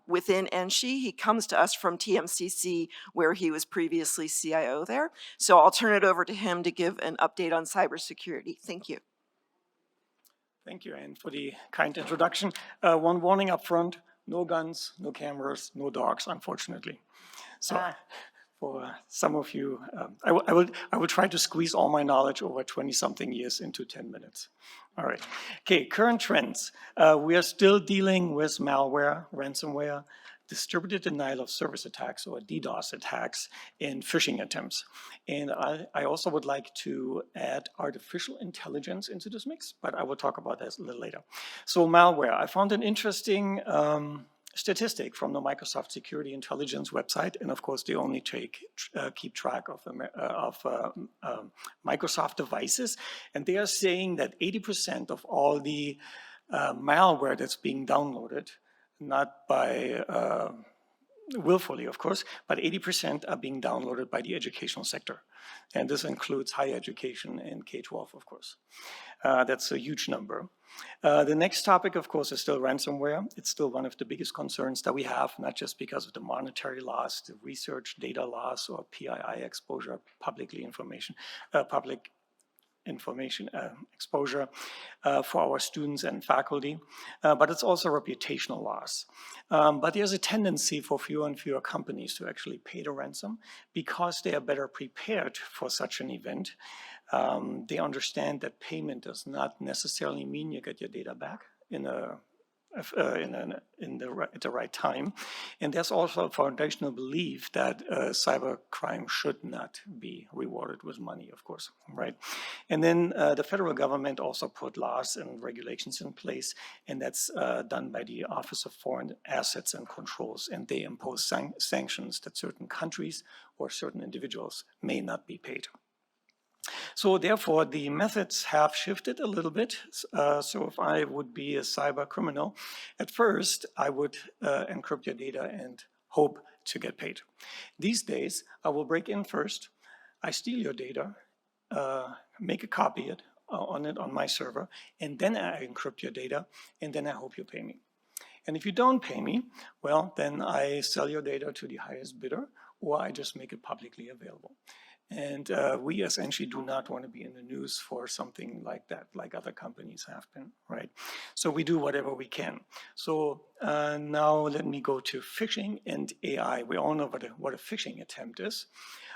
within NSHE. He comes to us from TMCC, where he was previously CIO there. So I'll turn it over to him to give an update on cybersecurity. Thank you. Thank you, Anne, for the kind introduction. One warning up front, no guns, no cameras, no dogs, unfortunately. So for some of you, I will try to squeeze all my knowledge over 20-something years into 10 minutes. All right. Okay, current trends. We are still dealing with malware, ransomware, distributed denial of service attacks, or DDoS attacks, and phishing attempts. And I also would like to add artificial intelligence into this mix, but I will talk about that a little later. So malware, I found an interesting statistic from the Microsoft Security Intelligence website, and of course they only keep track of Microsoft devices, and they are saying that 80% of all the malware that's being downloaded, not by willfully, of course, but 80% are being downloaded by the educational sector. And this includes higher education and K-12, of course. That's a huge number. The next topic, of course, is still ransomware. It's still one of the biggest concerns that we have, not just because of the monetary loss, the research data loss, or PII exposure, public information exposure for our students and faculty, but it's also reputational loss. But there's a tendency for fewer and fewer companies to actually pay the ransom because they are better prepared for such an event. They understand that payment does not necessarily mean you get your data back at the right time. And there's also a foundational belief that cybercrime should not be rewarded with money, of course, right? And then the federal government also put laws and regulations in place, and that's done by the Office of Foreign Assets and Controls, and they impose sanctions that certain countries or certain individuals may not be paid. So therefore, the methods have shifted a little bit. So if I would be a cyber criminal, at first I would encrypt your data and hope to get paid. These days, I will break in first, I steal your data, make a copy on my server, and then I encrypt your data, and then I hope you pay me. And if you don't pay me, well, then I sell your data to the highest bidder, or I just make it publicly available. And we as NSHE do not want to be in the news for something like that, like other companies have been, right? So we do whatever we can. So now let me go to phishing and AI. We all know what a phishing attempt is.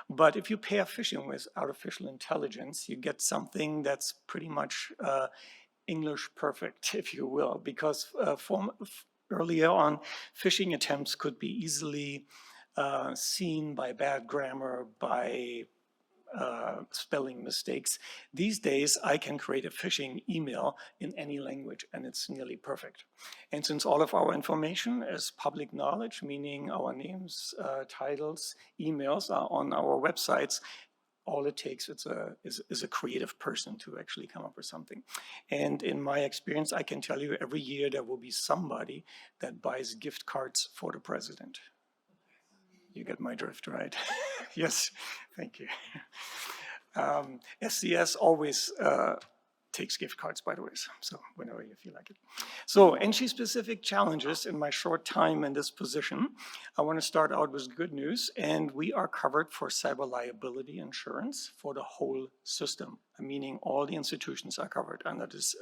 But if you pair phishing with artificial intelligence, you get something that's pretty much English perfect, if you will, because earlier on, phishing attempts could be easily seen by bad grammar, by spelling mistakes. These days, I can create a phishing email in any language, and it's nearly perfect. And since all of our information is public knowledge, meaning our names, titles, emails are on our websites, all it takes is a creative person to actually come up with something. And in my experience, I can tell you every year there will be somebody that buys gift cards for the president. You get my drift, right? Yes, thank you. SCS always takes gift cards, by the way, so whenever you feel like it. So NSHE-specific challenges in my short time in this position. I want to start out with good news, and we are covered for cyber liability insurance for the whole system, meaning all the institutions are covered under this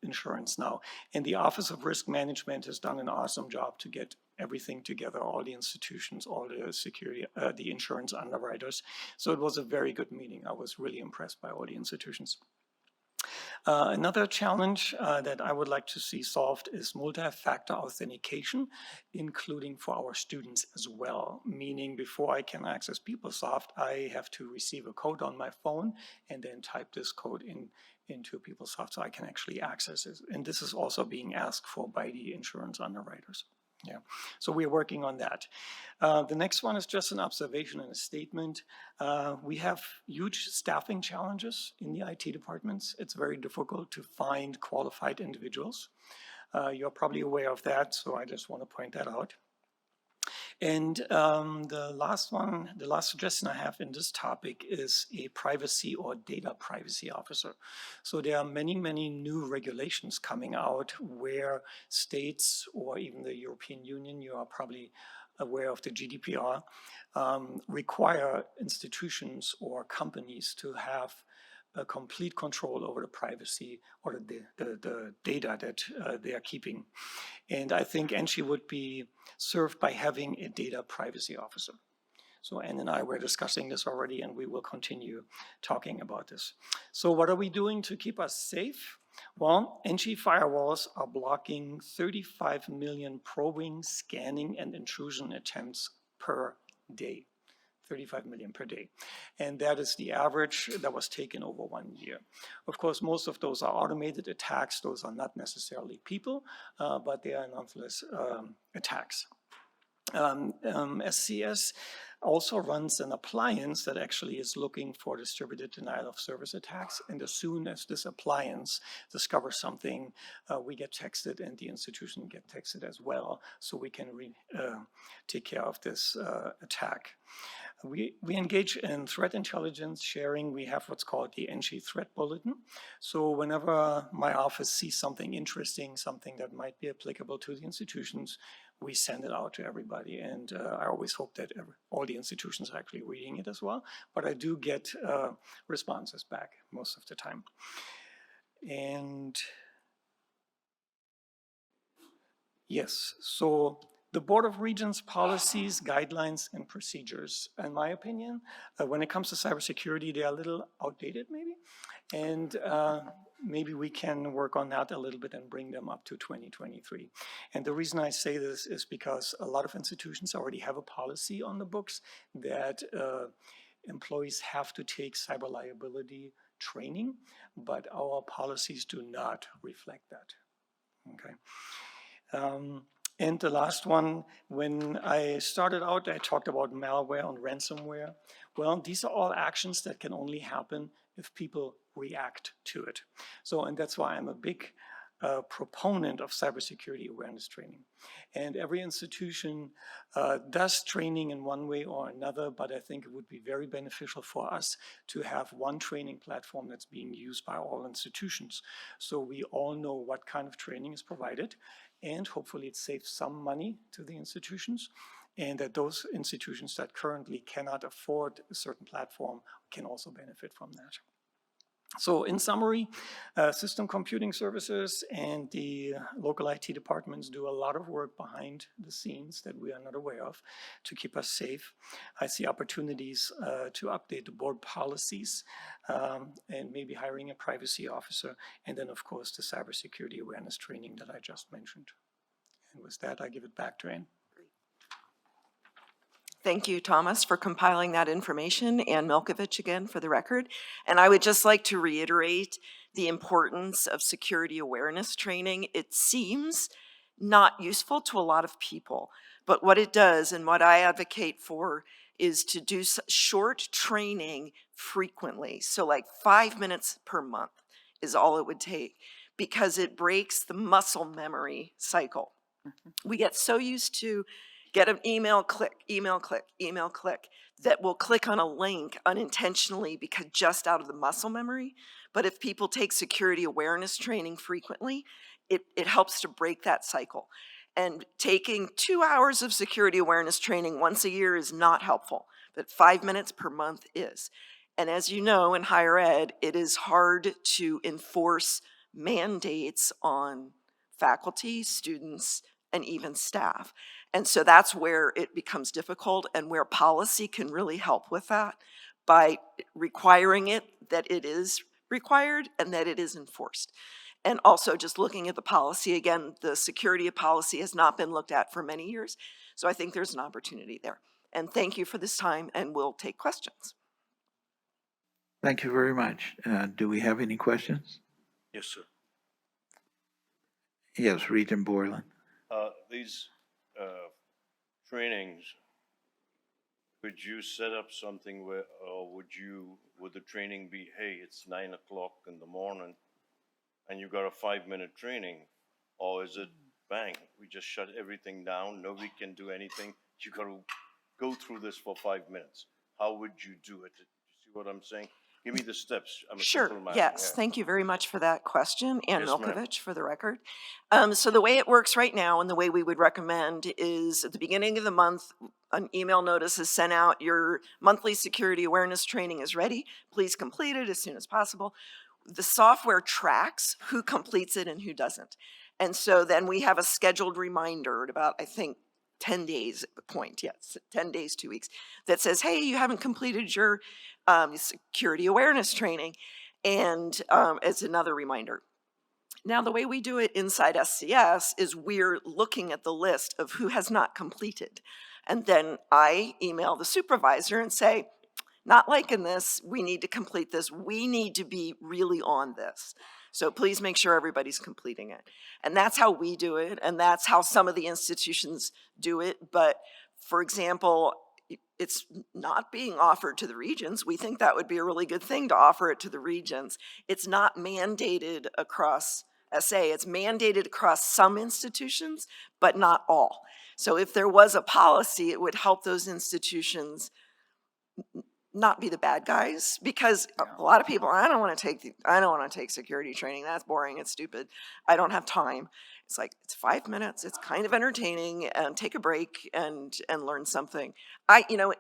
insurance now. And the Office of Risk Management has done an awesome job to get everything together, all the institutions, all the security, the insurance underwriters. So it was a very good meeting. I was really impressed by all the institutions. Another challenge that I would like to see solved is multi-factor authentication, including for our students as well. Meaning before I can access PeopleSoft, I have to receive a code on my phone and then type this code into PeopleSoft so I can actually access it. And this is also being asked for by the insurance underwriters. Yeah, so we're working on that. The next one is just an observation and a statement. We have huge staffing challenges in the IT departments. It's very difficult to find qualified individuals. You're probably aware of that, so I just want to point that out. And the last suggestion I have in this topic is a privacy or data privacy officer. So there are many, many new regulations coming out where states or even the European Union, you are probably aware of the GDPR, require institutions or companies to have a complete control over the privacy or the data that they are keeping. And I think NSHE would be served by having a data privacy officer. So Ann and I were discussing this already, and we will continue talking about this. So what are we doing to keep us safe? Well, NSHE firewalls are blocking 35 million probing, scanning, and intrusion attempts per day. 35 million per day. And that is the average that was taken over 1 year. Of course, most of those are automated attacks. Those are not necessarily people, but they are nonetheless attacks. SCS also runs an appliance that actually is looking for distributed denial of service attacks. And as soon as this appliance discovers something, we get texted and the institution get texted as well, so we can take care of this attack. We engage in threat intelligence sharing. We have what's called the NSHE Threat Bulletin. So whenever my office sees something interesting, something that might be applicable to the institutions, we send it out to everybody. And I always hope that all the institutions are actually reading it as well. But I do get responses back most of the time. And yes, so the Board of Regents policies, guidelines, and procedures, in my opinion, when it comes to cybersecurity, they are a little outdated maybe. And maybe we can work on that a little bit and bring them up to 2023. And the reason I say this is because a lot of institutions already have a policy on the books that employees have to take cyber liability training, but our policies do not reflect that. Okay. And the last one, when I started out, I talked about malware and ransomware. Well, these are all actions that can only happen if people react to it. So, and that's why I'm a big proponent of cybersecurity awareness training. And every institution does training in one way or another, but I think it would be very beneficial for us to have one training platform that's being used by all institutions. So we all know what kind of training is provided, and hopefully it saves some money to the institutions, and that those institutions that currently cannot afford a certain platform can also benefit from that. So in summary, system computing services and the local IT departments do a lot of work behind the scenes that we are not aware of to keep us safe. I see opportunities to update the board policies and maybe hiring a privacy officer, and then of course the cybersecurity awareness training that I just mentioned. And with that, I give it back to Ann. Thank you, Thomas, for compiling that information, and Milkovich again for the record. And I would just like to reiterate the importance of security awareness training. It seems not useful to a lot of people, but what it does and what I advocate for is to do short training frequently. So like 5 minutes per month is all it would take, because it breaks the muscle memory cycle. We get so used to get an email, click, email, click, email, click, that will click on a link unintentionally because just out of the muscle memory. But if people take security awareness training frequently, it helps to break that cycle. And taking 2 hours of security awareness training once a year is not helpful, but 5 minutes per month is. And as you know, in higher ed, it is hard to enforce mandates on faculty, students, and even staff. And so that's where it becomes difficult and where policy can really help with that by requiring it, that it is required and that it is enforced. And also just looking at the policy, again, the security of policy has not been looked at for many years. So I think there's an opportunity there. And thank you for this time, and we'll take questions. Thank you very much. Do we have any questions? Yes, sir. Yes, Regent Boylan. These trainings, could you set up something where, or would the training be, hey, it's 9 o'clock in the morning and you got a 5-minute training? Or is it, bang, we just shut everything down, nobody can do anything, you gotta go through this for 5 minutes? How would you do it? You see what I'm saying? Give me the steps. I'm a Sure, simple man. yes, Yeah. thank you very much for that question, Ann Yes, ma'am. Milkovich, for the record. So the way it works right now and the way we would recommend is at the beginning of the month, an email notice is sent out, your monthly security awareness training is ready, please complete it as soon as possible. The software tracks who completes it and who doesn't. And so then we have a scheduled reminder at about, I think, 10 days at the point, yes, 10 days, 2 weeks, that says, hey, you haven't completed your security awareness training, and it's another reminder. Now, the way we do it inside SCS is we're looking at the list of who has not completed. And then I email the supervisor and say, not liking this, we need to complete this, we need to be really on this. So please make sure everybody's completing it. And that's how we do it, and that's how some of the institutions do it. But for example, it's not being offered to the Regents. We think that would be a really good thing to offer it to the Regents. It's not mandated across SA. It's mandated across some institutions, but not all. So if there was a policy, it would help those institutions not be the bad guys, because a lot of people, I don't want to take security training. That's boring. It's stupid. I don't have time. It's like, it's 5 minutes. It's kind of entertaining, and take a break and learn something.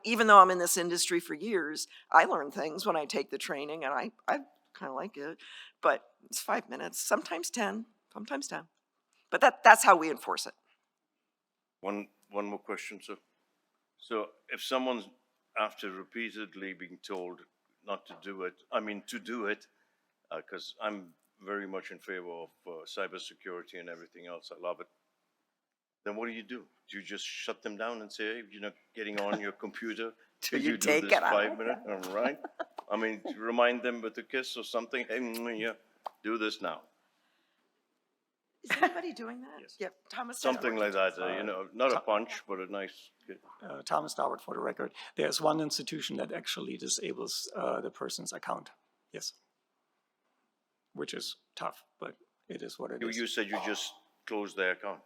Even though I'm in this industry for years, I learn things when I take the training, and I kind of like it, but it's 5 minutes, sometimes 10. But that's how we enforce it. One more question, sir. So if someone's, after repeatedly being told not to do it, to do it, because I'm very much in favor of cybersecurity and everything else, I love it, then what do? Do you just shut them down and say, hey, you're not getting on your computer till you do this 5 minutes? All right. Remind them with a kiss or something, hey, yeah, do this now. Is anybody doing that? Yes. Yep, Thomas. Something like that, not a punch, but a nice. Thomas Daward, for the record. There's one institution that actually disables the person's account. Yes. Which is tough, but it is what it is. You said you just closed their account.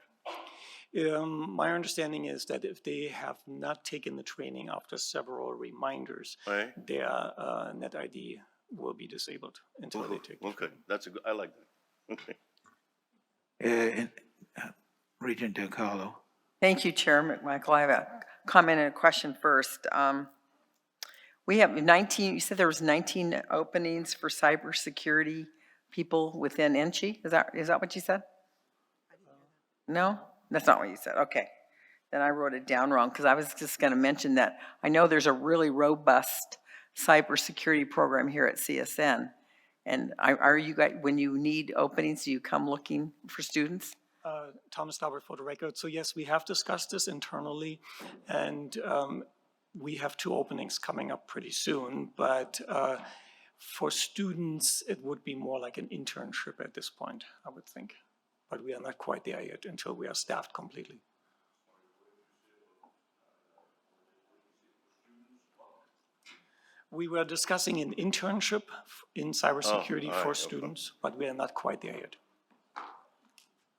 My understanding is that if they have not taken the training after several reminders, Right. their net ID will be disabled until they take the Okay, training. I like that. Okay. Regent DiCarlo. Thank you, Chair McMichael. I have a comment and a question first. We have 19, you said there was 19 openings for cybersecurity people within NSHE? Is that what you said? No? That's not what you said. Okay. Then I wrote it down wrong, because I was just going to mention that I know there's a really robust cybersecurity program here at CSN. And are you guys, when you need openings, do you come looking for students? Thomas Daward, for the record. So yes, we have discussed this internally, and we have 2 openings coming up pretty soon, but for students, it would be more like an internship at this point, I would think. But we are not quite there yet until we are staffed completely. We were discussing an internship in cybersecurity for students, but we are not quite there yet.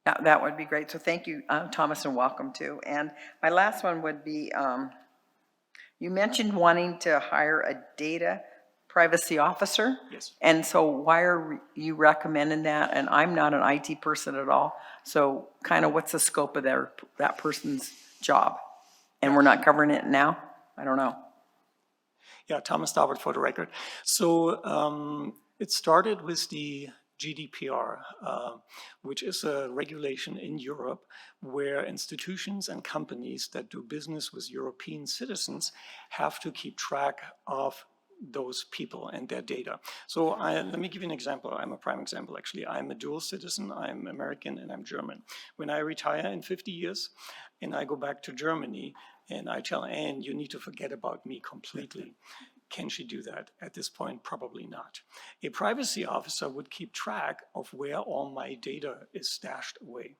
That would be great. So thank you, Thomas, and welcome too. And my last one would be, you mentioned wanting to hire a data privacy officer. Yes. And so why are you recommending that? And I'm not an IT person at all. So kind of what's the scope of that person's job? And we're not covering it now? I don't know. Yeah, Thomas Daubert for the record. So it started with the GDPR, which is a regulation in Europe where institutions and companies that do business with European citizens have to keep track of those people and their data. So let me give you an example. I'm a prime example, actually. I'm a dual citizen. I'm American and I'm German. When I retire in 50 years and I go back to Germany and I tell Anne, you need to forget about me completely. Can she do that? At this point, probably not. A privacy officer would keep track of where all my data is stashed away.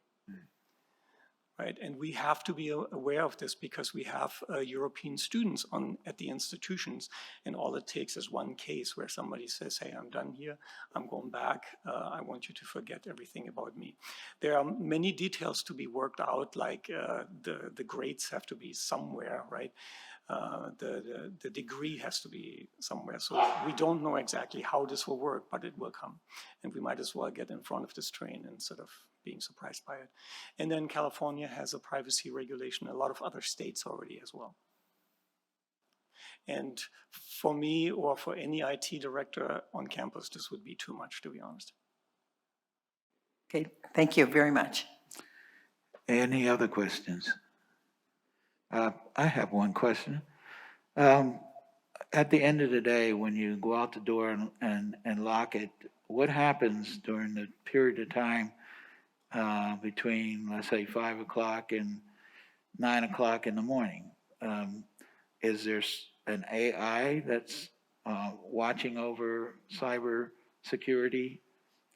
Right? And we have to be aware of this because we have European students at the institutions, and all it takes is one case where somebody says, hey, I'm done here, I'm going back, I want you to forget everything about me. There are many details to be worked out, like the grades have to be somewhere, right? The degree has to be somewhere. So we don't know exactly how this will work, but it will come. And we might as well get in front of this train instead of being surprised by it. And then California has a privacy regulation, a lot of other states already as well. And for me or for any IT director on campus, this would be too much, to be honest. Okay, thank you very much. Any other questions? I have one question. At the end of the day, when you go out the door and lock it, what happens during the period of time between, let's say, 5 o'clock and 9 o'clock in the morning? Is there an AI that's watching over cyber security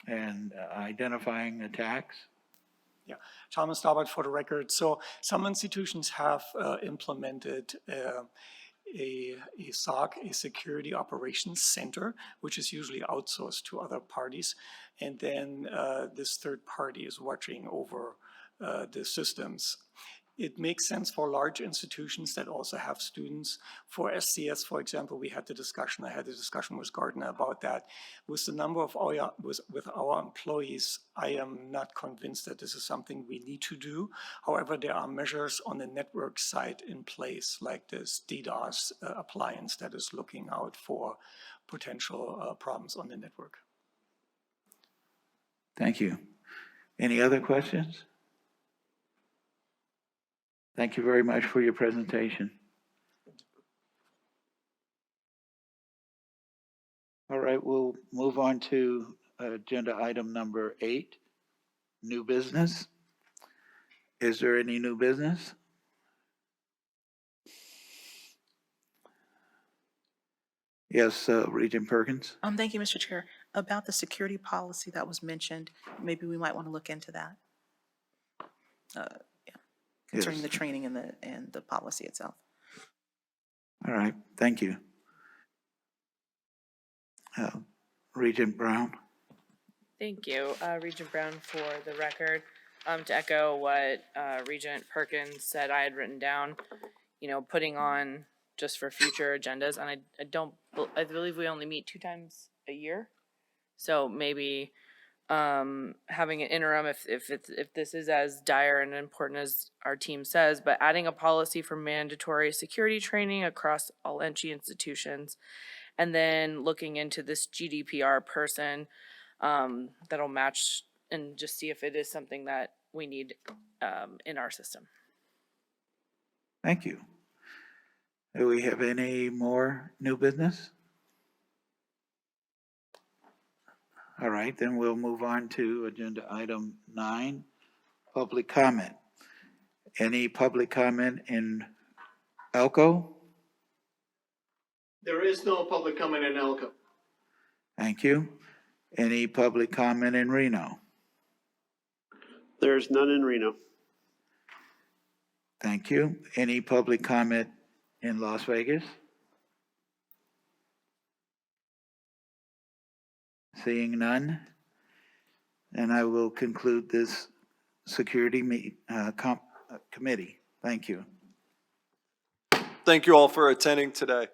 and identifying attacks? Yeah, Thomas Daubert for the record. So some institutions have implemented a SOC, a Security Operations Center, which is usually outsourced to other parties. And then this third party is watching over the systems. It makes sense for large institutions that also have students. For SCS, for example, we had the discussion, I had a discussion with Gardner about that. With the number of with our employees, I am not convinced that this is something we need to do. However, there are measures on the network side in place, like this DDoS appliance that is looking out for potential problems on the network. Thank you. Any other questions? Thank you very much for your presentation. All right, we'll move on to agenda item number 8, new business. Is there any new business? Yes, Regent Perkins. Thank you, Mr. Chair. About the security policy that was mentioned, maybe we might want to look into that. Concerning Yes. the training and the policy itself. All right, thank you. Regent Brown. Thank you, Regent Brown for the record. To echo what Regent Perkins said, I had written down, putting on just for future agendas, and I believe we only meet 2 times a year. So maybe having an interim if this is as dire and important as our team says, but adding a policy for mandatory security training across all NSHE institutions, and then looking into this GDPR person that'll match and just see if it is something that we need in our system. Thank you. Do we have any more new business? All right, then we'll move on to agenda item 9, public comment. Any public comment in Elko? There is no public comment in Elko. Thank you. Any public comment in Reno? There's none in Reno. Thank you. Any public comment in Las Vegas? Seeing none, and I will conclude this Security Committee. Thank you. Thank you all for attending today.